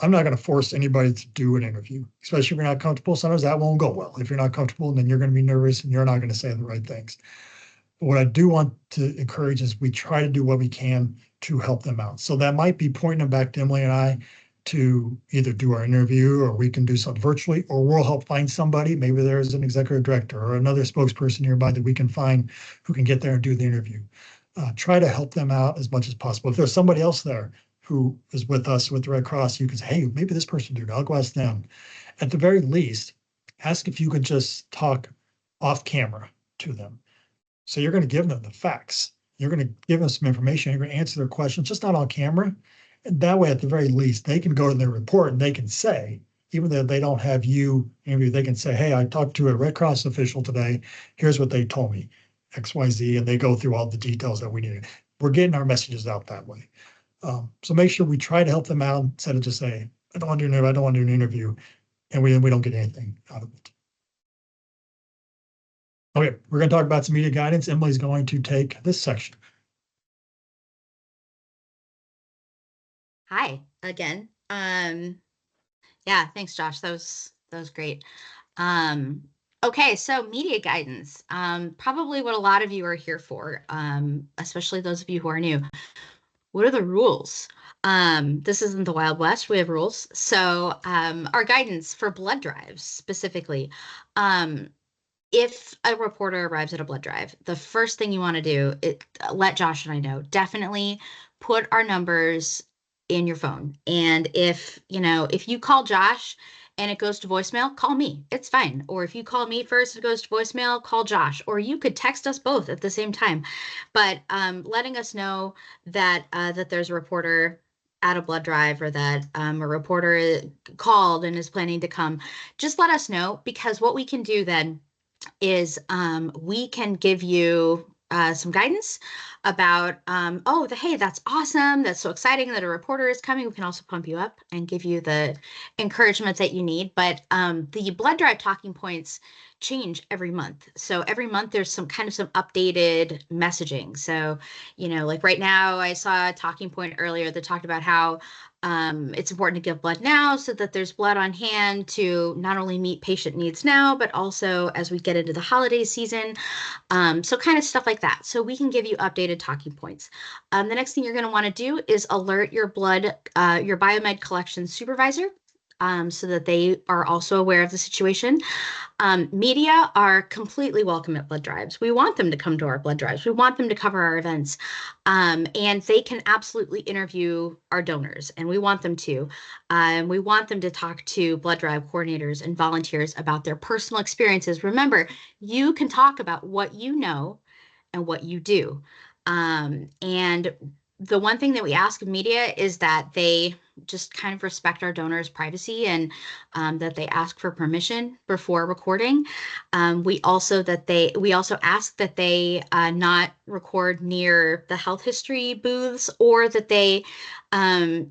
Speaker 1: I'm not going to force anybody to do an interview, especially if you're not comfortable. Sometimes that won't go well. If you're not comfortable, then you're going to be nervous and you're not going to say the right things. But what I do want to encourage is we try to do what we can to help them out. So that might be pointing them back to Emily and I to either do our interview, or we can do something virtually, or we'll help find somebody. Maybe there's an executive director or another spokesperson nearby that we can find who can get there and do the interview. Try to help them out as much as possible. If there's somebody else there who is with us with the Red Cross, you can say, hey, maybe this person do it. I'll go ask them. At the very least, ask if you could just talk off camera to them. So you're going to give them the facts. You're going to give them some information. You're going to answer their questions, just not on camera. And that way, at the very least, they can go to their report and they can say, even though they don't have you interview, they can say, hey, I talked to a Red Cross official today. Here's what they told me, XYZ, and they go through all the details that we needed. We're getting our messages out that way. So make sure we try to help them out instead of just say, I don't want to do an interview. and we don't get anything out of it. Okay, we're going to talk about some media guidance. Emily's going to take this section.
Speaker 3: Hi again. Yeah, thanks, Josh. That was great. Okay, so media guidance. Probably what a lot of you are here for, especially those of you who are new. What are the rules? This isn't the Wild West. We have rules. So our guidance for blood drives specifically. If a reporter arrives at a blood drive, the first thing you want to do is let Josh and I know. Definitely put our numbers in your phone. And if you call Josh and it goes to voicemail, call me. It's fine. Or if you call me first, it goes to voicemail, call Josh. Or you could text us both at the same time. But letting us know that that there's a reporter at a blood drive, or that a reporter called and is planning to come, just let us know, because what we can do then is we can give you some guidance about, hey, that's awesome. That's so exciting that a reporter is coming. We can also pump you up and give you the encouragement that you need. But the blood drive talking points change every month. So every month there's some updated messaging. So, like right now I saw a talking point earlier that talked about how it's important to give blood now so that there's blood on hand to not only meet patient needs now, but also as we get into the holiday season. So kind of stuff like that. So we can give you updated talking points. The next thing you're going to want to do is alert your biomed collection supervisor, so that they are also aware of the situation. Media are completely welcome at blood drives. We want them to come to our blood drives. We want them to cover our events. And they can absolutely interview our donors, and we want them to. We want them to talk to blood drive coordinators and volunteers about their personal experiences. Remember, you can talk about what you know and what you do. And the one thing that we ask of media is that they just kind of respect our donors' privacy, and that they ask for permission before recording. We also ask that they not record near the health history booths, or that they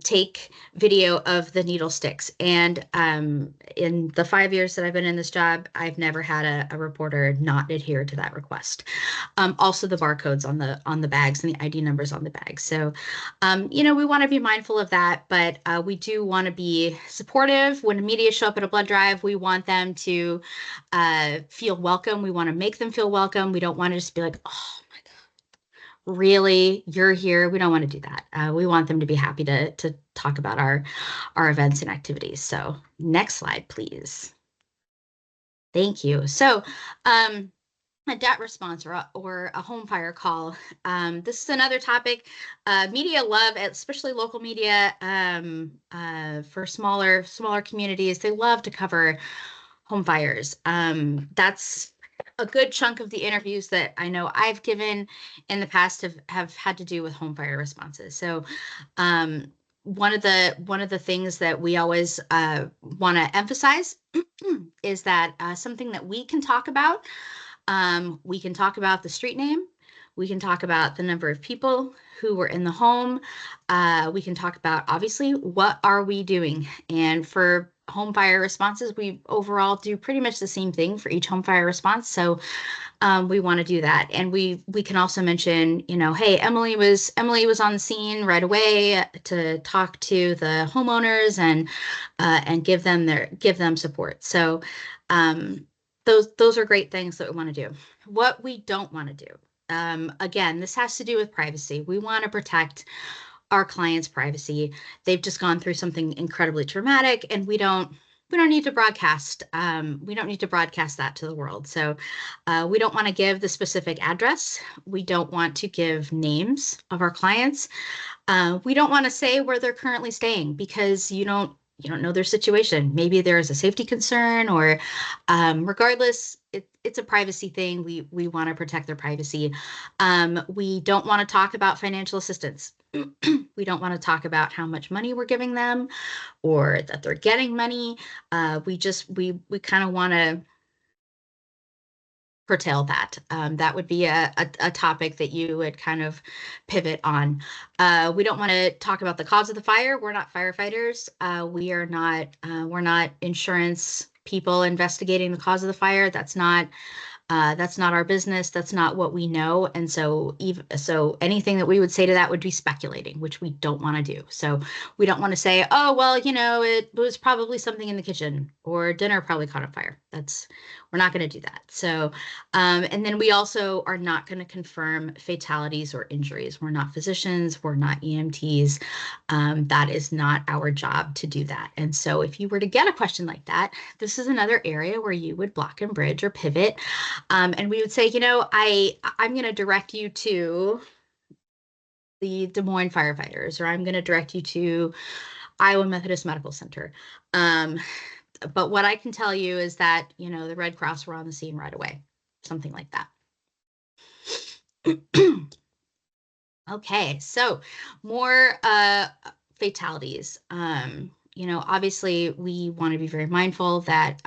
Speaker 3: take video of the needle sticks. And in the 5 years that I've been in this job, I've never had a reporter not adhere to that request. Also the barcodes on the bags and the ID numbers on the bags. So, we want to be mindful of that, but we do want to be supportive. When media show up at a blood drive, we want them to feel welcome. We want to make them feel welcome. We don't want to just be like, oh my God, really, you're here? We don't want to do that. We want them to be happy to talk about our events and activities. So next slide, please. Thank you. So, a DAT response or a home fire call. This is another topic. Media love, especially local media, for smaller communities. They love to cover home fires. That's a good chunk of the interviews that I know I've given in the past have had to do with home fire responses. So one of the things that we always want to emphasize is that something that we can talk about. We can talk about the street name. We can talk about the number of people who were in the home. We can talk about, obviously, what are we doing? And for home fire responses, we overall do pretty much the same thing for each home fire response. So we want to do that. And we can also mention, hey, Emily was on the scene right away to talk to the homeowners and give them support. So those are great things that we want to do. What we don't want to do, again, this has to do with privacy. We want to protect our clients' privacy. They've just gone through something incredibly traumatic, and we don't need to broadcast. We don't need to broadcast that to the world. So we don't want to give the specific address. We don't want to give names of our clients. We don't want to say where they're currently staying, because you don't know their situation. Maybe there's a safety concern, or regardless, it's a privacy thing. We want to protect their privacy. We don't want to talk about financial assistance. We don't want to talk about how much money we're giving them, or that they're getting money. We kind of want to curtail that. That would be a topic that you would kind of pivot on. We don't want to talk about the cause of the fire. We're not firefighters. We're not insurance people investigating the cause of the fire. That's not our business. That's not what we know. And so anything that we would say to that would be speculating, which we don't want to do. So we don't want to say, oh, well, it was probably something in the kitchen, or dinner probably caught on fire. We're not going to do that. So, and then we also are not going to confirm fatalities or injuries. We're not physicians. We're not EMTs. That is not our job to do that. And so if you were to get a question like that, this is another area where you would block and bridge or pivot. And we would say, I'm going to direct you to the Des Moines firefighters, or I'm going to direct you to Iowa Methodist Medical Center. But what I can tell you is that, the Red Cross were on the scene right away, something like that. Okay, so more fatalities. Obviously we want to be very mindful that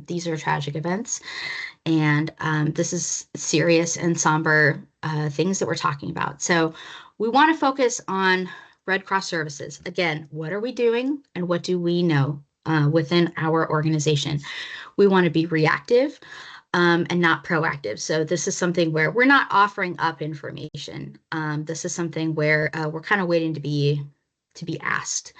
Speaker 3: these are tragic events, and this is serious and somber things that we're talking about. So we want to focus on Red Cross services. Again, what are we doing and what do we know within our organization? We want to be reactive and not proactive. So this is something where we're not offering up information. This is something where we're kind of waiting to be asked.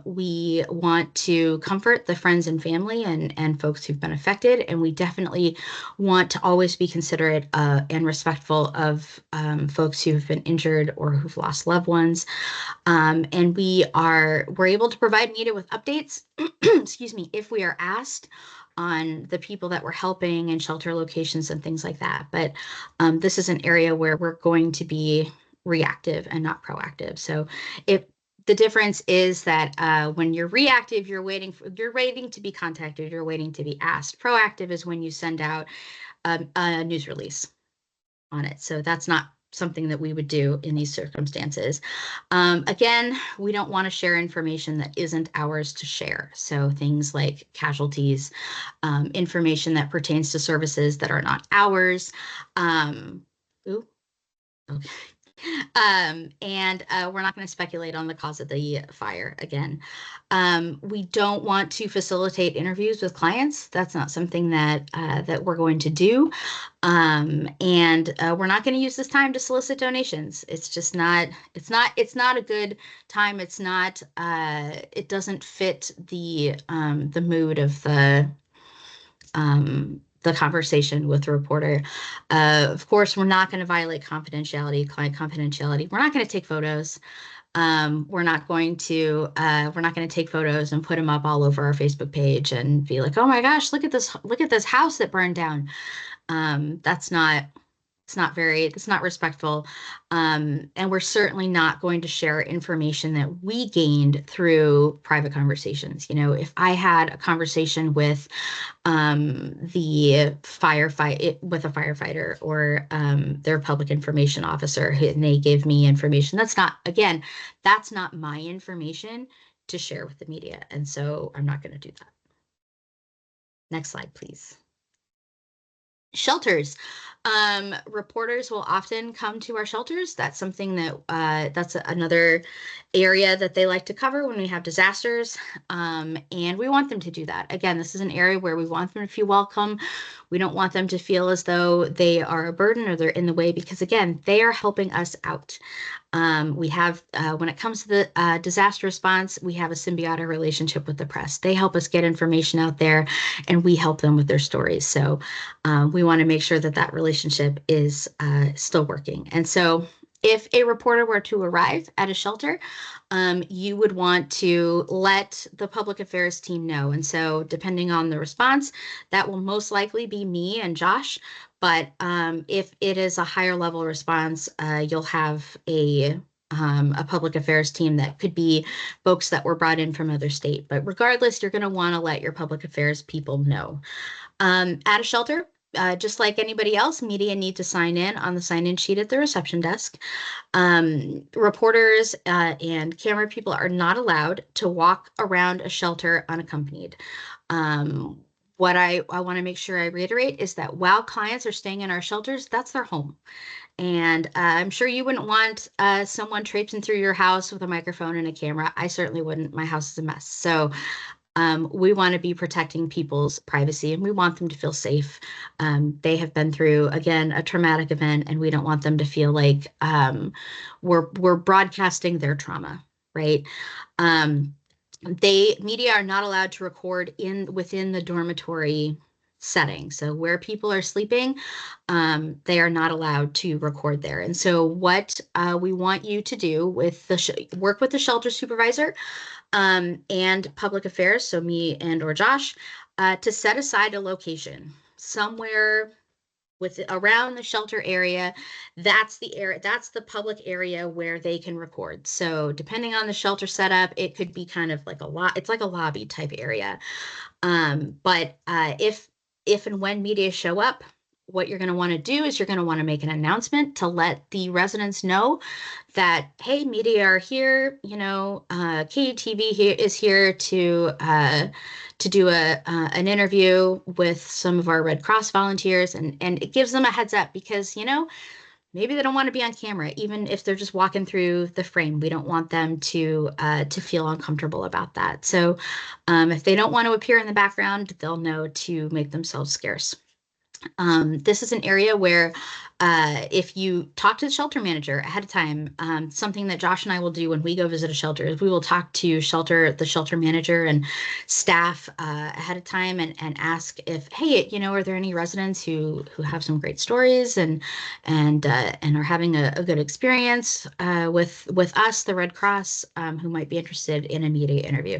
Speaker 3: We want to comfort the friends and family and folks who've been affected, and we definitely want to always be considerate and respectful of folks who've been injured or who've lost loved ones. And we're able to provide media with updates, excuse me, if we are asked, on the people that we're helping and shelter locations and things like that. But this is an area where we're going to be reactive and not proactive. So the difference is that when you're reactive, you're waiting to be contacted, you're waiting to be asked. Proactive is when you send out a news release on it. So that's not something that we would do in these circumstances. Again, we don't want to share information that isn't ours to share. So things like casualties, information that pertains to services that are not ours. Okay. And we're not going to speculate on the cause of the fire again. We don't want to facilitate interviews with clients. That's not something that we're going to do. And we're not going to use this time to solicit donations. It's just not, it's not a good time. It's not, it doesn't fit the mood of the conversation with the reporter. Of course, we're not going to violate confidentiality, client confidentiality. We're not going to take photos. We're not going to take photos and put them up all over our Facebook page and be like, oh my gosh, look at this house that burned down. It's not respectful. And we're certainly not going to share information that we gained through private conversations. If I had a conversation with the firefighter or their public information officer, and they give me information, that's not my information to share with the media. And so I'm not going to do that. Next slide, please. Shelters. Reporters will often come to our shelters. That's something that that's another area that they like to cover when we have disasters. And we want them to do that. Again, this is an area where we want them to feel welcome. We don't want them to feel as though they are a burden or they're in the way, because again, they are helping us out. We have, when it comes to the disaster response, we have a symbiotic relationship with the press. They help us get information out there and we help them with their stories. So we want to make sure that that relationship is still working. And so if a reporter were to arrive at a shelter, you would want to let the public affairs team know. And so depending on the response, that will most likely be me and Josh. But if it is a higher level response, you'll have a public affairs team that could be folks that were brought in from other state. But regardless, you're going to want to let your public affairs people know. At a shelter, just like anybody else, media need to sign in on the sign-in sheet at the reception desk. Reporters and camera people are not allowed to walk around a shelter unaccompanied. what I want to make sure I reiterate is that while clients are staying in our shelters, that's their home. And I'm sure you wouldn't want someone traipsing through your house with a microphone and a camera. I certainly wouldn't. My house is a mess. So we want to be protecting people's privacy, and we want them to feel safe. They have been through, again, a traumatic event, and we don't want them to feel like we're broadcasting their trauma, right? Media are not allowed to record within the dormitory setting. So where people are sleeping, they are not allowed to record there. And so what we want you to do with work with the shelter supervisor and public affairs, so me and or Josh, to set aside a location somewhere around the shelter area. That's the public area where they can record. So depending on the shelter setup, it could be kind of like it's like a lobby type area. But if and when media show up, what you're going to want to do is you're going to want to make an announcement to let the residents know that, hey, media are here, KUTV is here to do an interview with some of our Red Cross volunteers, and it gives them a heads up because, maybe they don't want to be on camera, even if they're just walking through the frame. We don't want them to feel uncomfortable about that. So if they don't want to appear in the background, they'll know to make themselves scarce. This is an area where if you talk to the shelter manager ahead of time, something that Josh and I will do when we go visit a shelter is we will talk to the shelter manager and staff ahead of time and ask if, hey, are there any residents who have some great stories and are having a good experience with us, the Red Cross, who might be interested in a media interview.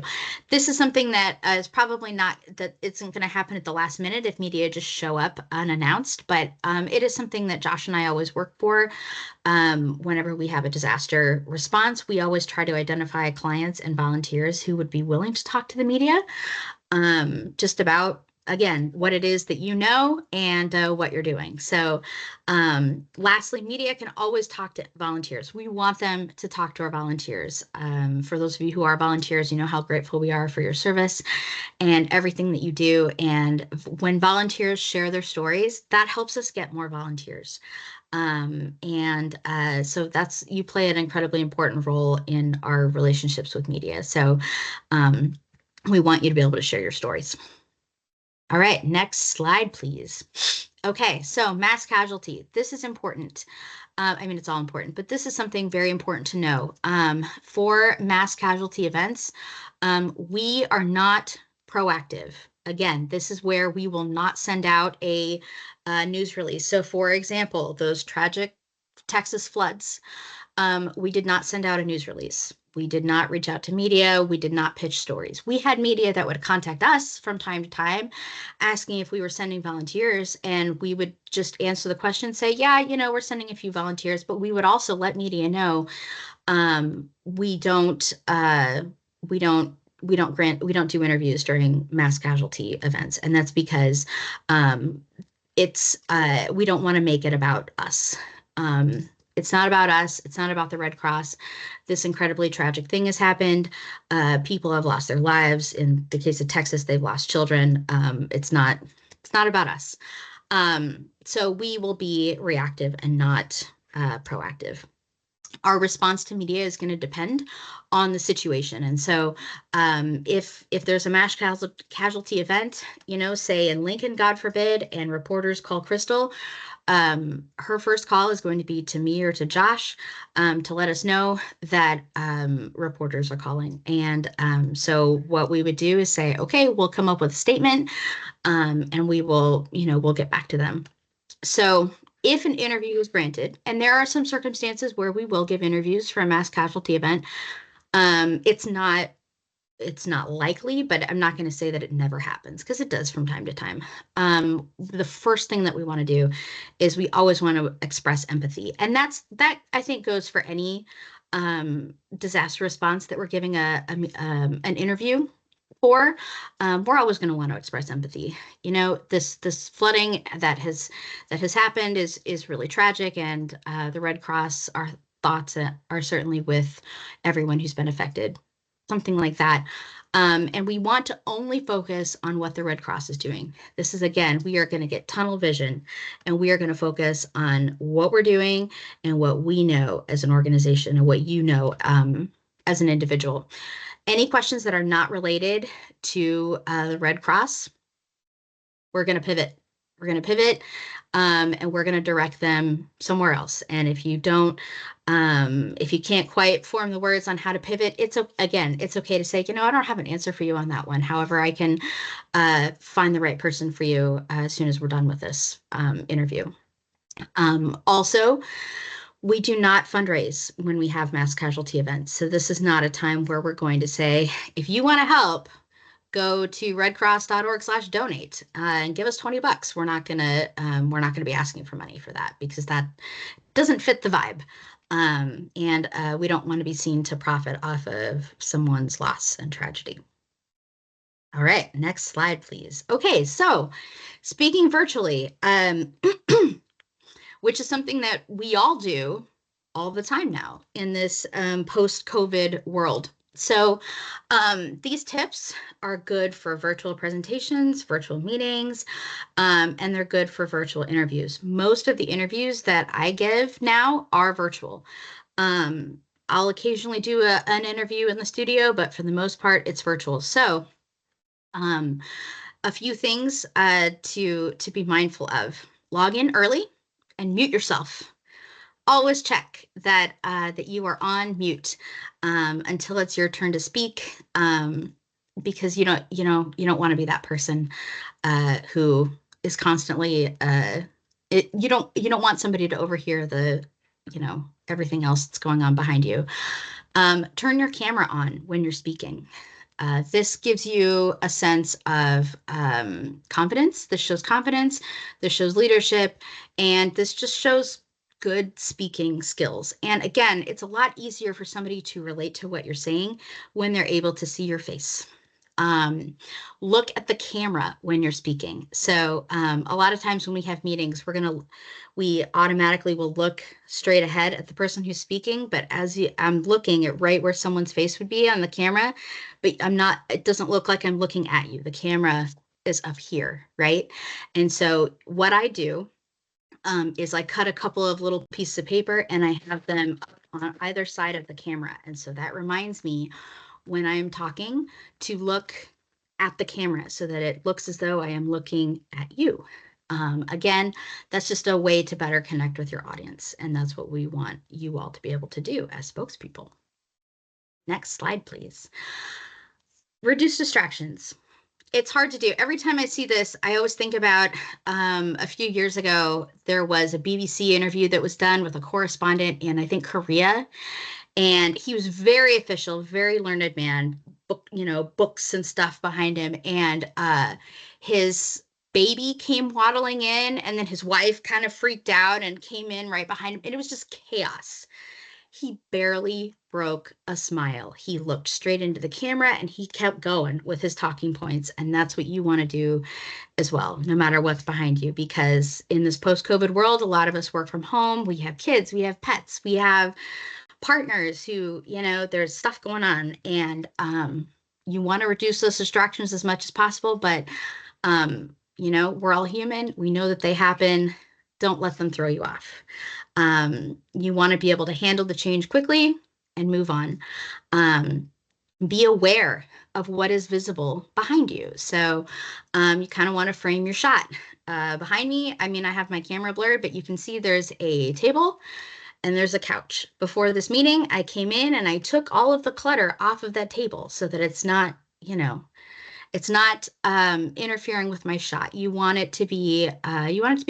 Speaker 3: This is something that is probably not, that isn't going to happen at the last minute if media just show up unannounced, but it is something that Josh and I always work for. Whenever we have a disaster response, we always try to identify clients and volunteers who would be willing to talk to the media just about, again, what it is that and what you're doing. So lastly, media can always talk to volunteers. We want them to talk to our volunteers. For those of you who are volunteers, you know how grateful we are for your service and everything that you do. And when volunteers share their stories, that helps us get more volunteers. So you play an incredibly important role in our relationships with media. So we want you to be able to share your stories. All right, next slide, please. Okay, so mass casualty. This is important. It's all important, but this is something very important to know. For mass casualty events, we are not proactive. Again, this is where we will not send out a news release. So for example, those tragic Texas floods, we did not send out a news release. We did not reach out to media. We did not pitch stories. We had media that would contact us from time to time asking if we were sending volunteers, and we would just answer the question, say, yeah, we're sending a few volunteers, but we would also let media know we don't do interviews during mass casualty events. And that's because we don't want to make it about us. It's not about us. It's not about the Red Cross. This incredibly tragic thing has happened. People have lost their lives. In the case of Texas, they've lost children. It's not about us. So we will be reactive and not proactive. Our response to media is going to depend on the situation. And so if there's a mass casualty event, say in Lincoln, God forbid, and reporters call Crystal, her first call is going to be to me or to Josh to let us know that reporters are calling. And so what we would do is say, okay, we'll come up with a statement and we will, we'll get back to them. So if an interview is granted, and there are some circumstances where we will give interviews for a mass casualty event, it's not likely, but I'm not going to say that it never happens, because it does from time to time. The first thing that we want to do is we always want to express empathy. And that I think goes for any disaster response that we're giving an interview for. We're always going to want to express empathy. This flooding that has happened is really tragic, and the Red Cross, our thoughts are certainly with everyone who's been affected. Something like that. And we want to only focus on what the Red Cross is doing. This is, again, we are going to get tunnel vision, and we are going to focus on what we're doing and what we know as an organization and what you know as an individual. Any questions that are not related to the Red Cross, we're going to pivot. We're going to pivot, and we're going to direct them somewhere else. And if you don't, if you can't quite form the words on how to pivot, it's okay to say, you know, I don't have an answer for you on that one. However, I can find the right person for you as soon as we're done with this interview. Also, we do not fundraise when we have mass casualty events. So this is not a time where we're going to say, if you want to help, go to redcross.org/donate and give us $20. We're not gonna be asking for money for that, because that doesn't fit the vibe. And we don't want to be seen to profit off of someone's loss and tragedy. All right, next slide, please. Okay, so speaking virtually, which is something that we all do all the time now in this post-COVID world. So these tips are good for virtual presentations, virtual meetings, and they're good for virtual interviews. Most of the interviews that I give now are virtual. I'll occasionally do an interview in the studio, but for the most part, it's virtual. So a few things to be mindful of. Log in early and mute yourself. Always check that that you are on mute until it's your turn to speak, because you don't want to be that person who is constantly you don't want somebody to overhear the everything else that's going on behind you. Turn your camera on when you're speaking. This gives you a sense of confidence. This shows confidence. This shows leadership, and this just shows good speaking skills. And again, it's a lot easier for somebody to relate to what you're saying when they're able to see your face. Look at the camera when you're speaking. So a lot of times when we have meetings, we automatically will look straight ahead at the person who's speaking, but I'm looking at right where someone's face would be on the camera, but it doesn't look like I'm looking at you. The camera is up here, right? And so what I do is I cut a couple of little pieces of paper and I have them on either side of the camera. And so that reminds me when I'm talking to look at the camera so that it looks as though I am looking at you. Again, that's just a way to better connect with your audience. And that's what we want you all to be able to do as spokespeople. Next slide, please. Reduce distractions. It's hard to do. Every time I see this, I always think about a few years ago, there was a BBC interview that was done with a correspondent in, I think, Korea. And he was very official, very learned man, books and stuff behind him. And his baby came waddling in, and then his wife kind of freaked out and came in right behind him. And it was just chaos. He barely broke a smile. He looked straight into the camera and he kept going with his talking points. And that's what you want to do as well, no matter what's behind you, because in this post-COVID world, a lot of us work from home. We have kids, we have pets, we have partners who, there's stuff going on, and you want to reduce those distractions as much as possible. But, we're all human. We know that they happen. Don't let them throw you off. You want to be able to handle the change quickly and move on. Be aware of what is visible behind you. So you kind of want to frame your shot. Behind me, I have my camera blurred, but you can see there's a table and there's a couch. Before this meeting, I came in and I took all of the clutter off of that table so that it's not, it's not interfering with my shot. You want it to be,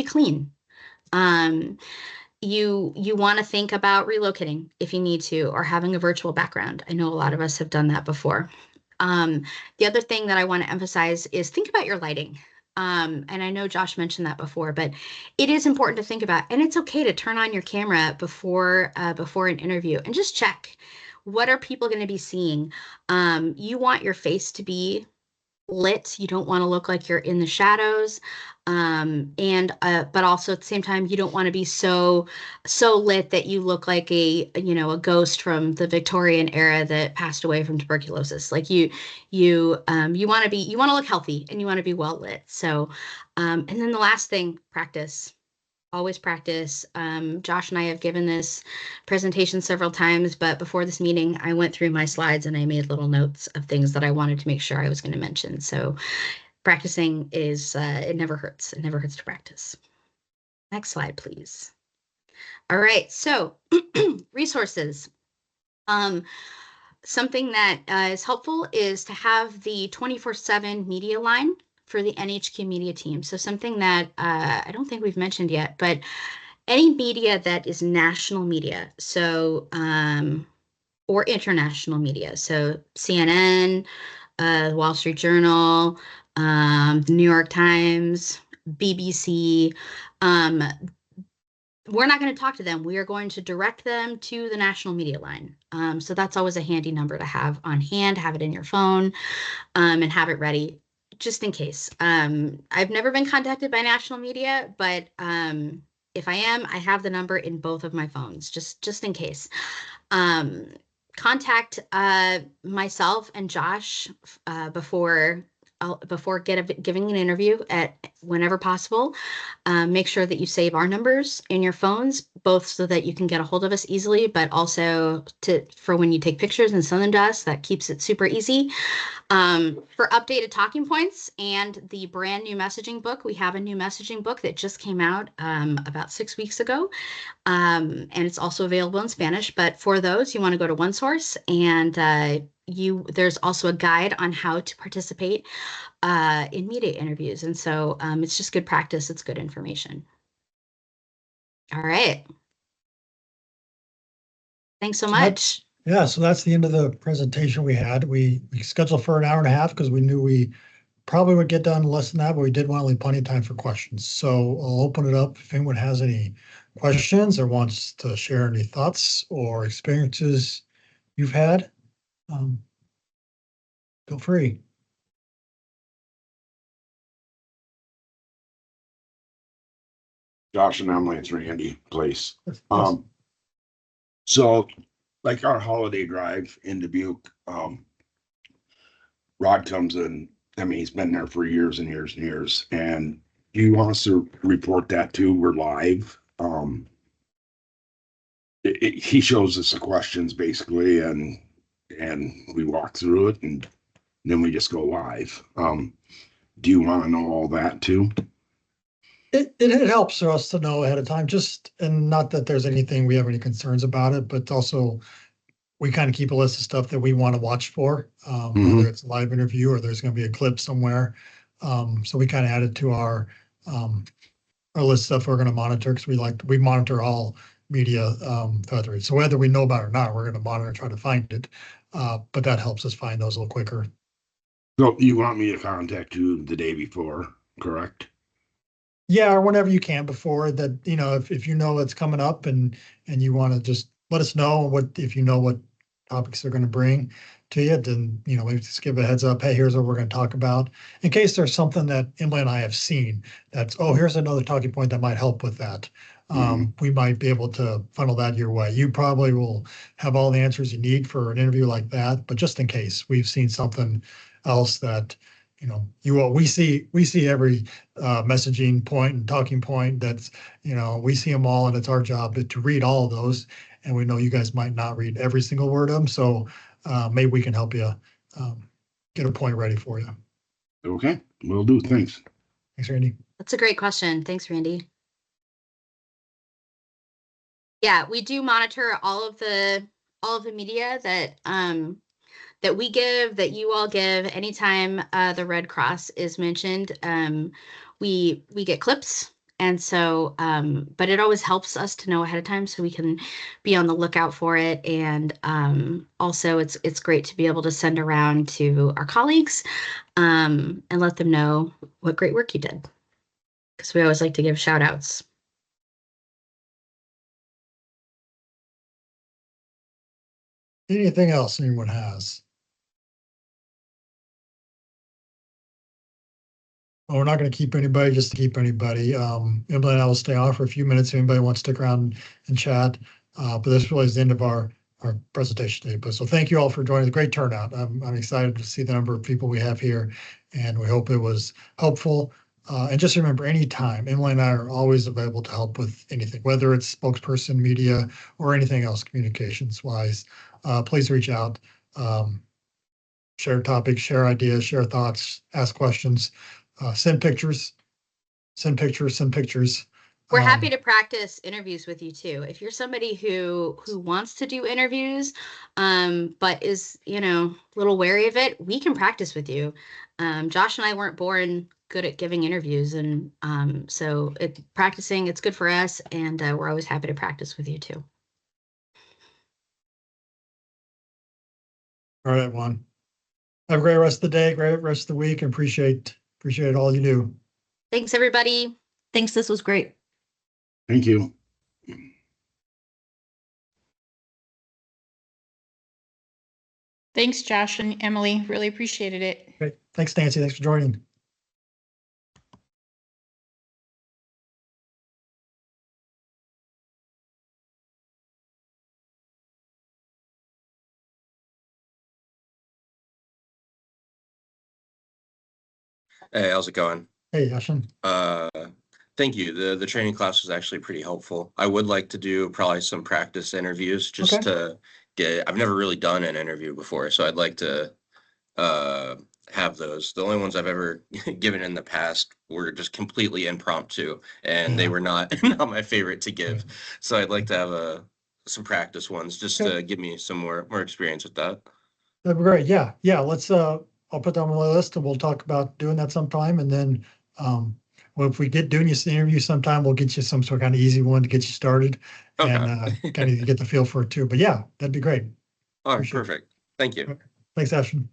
Speaker 3: clean. You want to think about relocating if you need to, or having a virtual background. I know a lot of us have done that before. The other thing that I want to emphasize is think about your lighting. And I know Josh mentioned that before, but it is important to think about, and it's okay to turn on your camera before an interview and just check, what are people going to be seeing? You want your face to be lit. You don't want to look like you're in the shadows. But also at the same time, you don't want to be so lit that you look like a ghost from the Victorian era that passed away from tuberculosis. Like you want to look healthy and you want to be well lit. So, and then the last thing, practice. Always practice. Josh and I have given this presentation several times, but before this meeting, I went through my slides and I made little notes of things that I wanted to make sure I was going to mention. So practicing is, it never hurts. It never hurts to practice. Next slide, please. All right, so resources. Something that is helpful is to have the 24/7 media line for the NHQ media team. So something that I don't think we've mentioned yet, but any media that is national media, so or international media, so CNN, Wall Street Journal, the New York Times, BBC. We're not going to talk to them. We are going to direct them to the national media line. So that's always a handy number to have on hand, have it in your phone, and have it ready just in case. I've never been contacted by national media, but if I am, I have the number in both of my phones, just in case. Contact myself and Josh before giving an interview at whenever possible. Make sure that you save our numbers in your phones, both so that you can get a hold of us easily, but also for when you take pictures and send them to us. That keeps it super easy. For updated talking points and the brand new messaging book, we have a new messaging book that just came out about 6 weeks ago. And it's also available in Spanish. But for those, you want to go to OneSource, and there's also a guide on how to participate in media interviews. And so it's just good practice. It's good information. All right. Thanks so much.
Speaker 1: Yeah, so that's the end of the presentation we had. We scheduled for an hour and a half because we knew we probably would get done less than that, but we did want to leave plenty of time for questions. So I'll open it up if anyone has any questions or wants to share any thoughts or experiences you've had. Feel free.
Speaker 4: Josh and Emily, it's Randy Place.
Speaker 1: Yes.
Speaker 4: So like our holiday drive in Dubuque, Rod comes in. I mean, he's been there for years and years and years. And do you want us to report that too? We're live. He shows us the questions basically, and we walk through it, and then we just go live. Do you want to know all that too?
Speaker 1: It helps for us to know ahead of time, and not that there's anything we have any concerns about it, but also we kind of keep a list of stuff that we want to watch for, whether it's a live interview or there's going to be a clip somewhere. So we kind of add it to our list of stuff we're going to monitor, because we monitor all media threats. So whether we know about it or not, we're going to monitor and try to find it. But that helps us find those a little quicker.
Speaker 4: So you want me to contact you the day before, correct?
Speaker 1: Yeah, or whenever you can before that, if you know it's coming up and you want to just let us know if you know what topics they're going to bring to you, then, maybe just give a heads up. Hey, here's what we're going to talk about, in case there's something that Emily and I have seen here's another talking point that might help with that. We might be able to funnel that your way. You probably will have all the answers you need for an interview like that, but just in case we've seen something else that, we see every messaging point and talking point that's, we see them all, and it's our job to read all of those. And we know you guys might not read every single word of them. So maybe we can help you get a point ready for you.
Speaker 4: Okay, will do. Thanks.
Speaker 1: Thanks, Randy.
Speaker 3: That's a great question. Thanks, Randy. Yeah, we do monitor all of the media that we give, that you all give. Anytime the Red Cross is mentioned, we get clips. And so, but it always helps us to know ahead of time so we can be on the lookout for it. And also it's great to be able to send around to our colleagues and let them know what great work you did, because we always like to give shout outs.
Speaker 1: Anything else anyone has? Well, we're not going to keep anybody just to keep anybody. Emily and I will stay on for a few minutes if anybody wants to stick around and chat. But this really is the end of our presentation today. But so thank you all for joining. The great turnout. I'm excited to see the number of people we have here, and we hope it was helpful. And just remember, anytime, Emily and I are always available to help with anything, whether it's spokesperson, media, or anything else communications wise. Please reach out, share topics, share ideas, share thoughts, ask questions. Send pictures.
Speaker 3: We're happy to practice interviews with you too. If you're somebody who wants to do interviews, but is, a little wary of it, we can practice with you. Josh and I weren't born good at giving interviews, and so practicing, it's good for us, and we're always happy to practice with you too.
Speaker 1: All right, everyone. Have a great rest of the day, great rest of the week, and appreciate all you do.
Speaker 3: Thanks, everybody.
Speaker 2: Thanks. This was great.
Speaker 4: Thank you.
Speaker 5: Thanks, Josh and Emily. Really appreciated it.
Speaker 1: Great. Thanks, Nancy. Thanks for joining.
Speaker 6: Hey, how's it going?
Speaker 1: Hey, Ashen.
Speaker 6: Thank you. The training class was actually pretty helpful. I would like to do probably some practice interviews just
Speaker 1: Okay.
Speaker 6: to I've never really done an interview before, so I'd like to have those. The only ones I've ever given in the past were just completely impromptu, and they
Speaker 1: Yeah.
Speaker 6: were not my favorite to give. So I'd like to have some practice ones just
Speaker 1: Okay.
Speaker 6: to give me some more experience with that.
Speaker 1: That'd be great. Yeah. Let's. I'll put that on my list, and we'll talk about doing that sometime. And then, well, if we get doing this interview sometime, we'll get you some sort of kind of easy one to get you started,
Speaker 6: Okay.
Speaker 1: and kind of get the feel for it too. But yeah, that'd be great.
Speaker 6: All right,
Speaker 1: appreciate it.
Speaker 6: perfect. Thank you.
Speaker 1: Thanks, Ashton.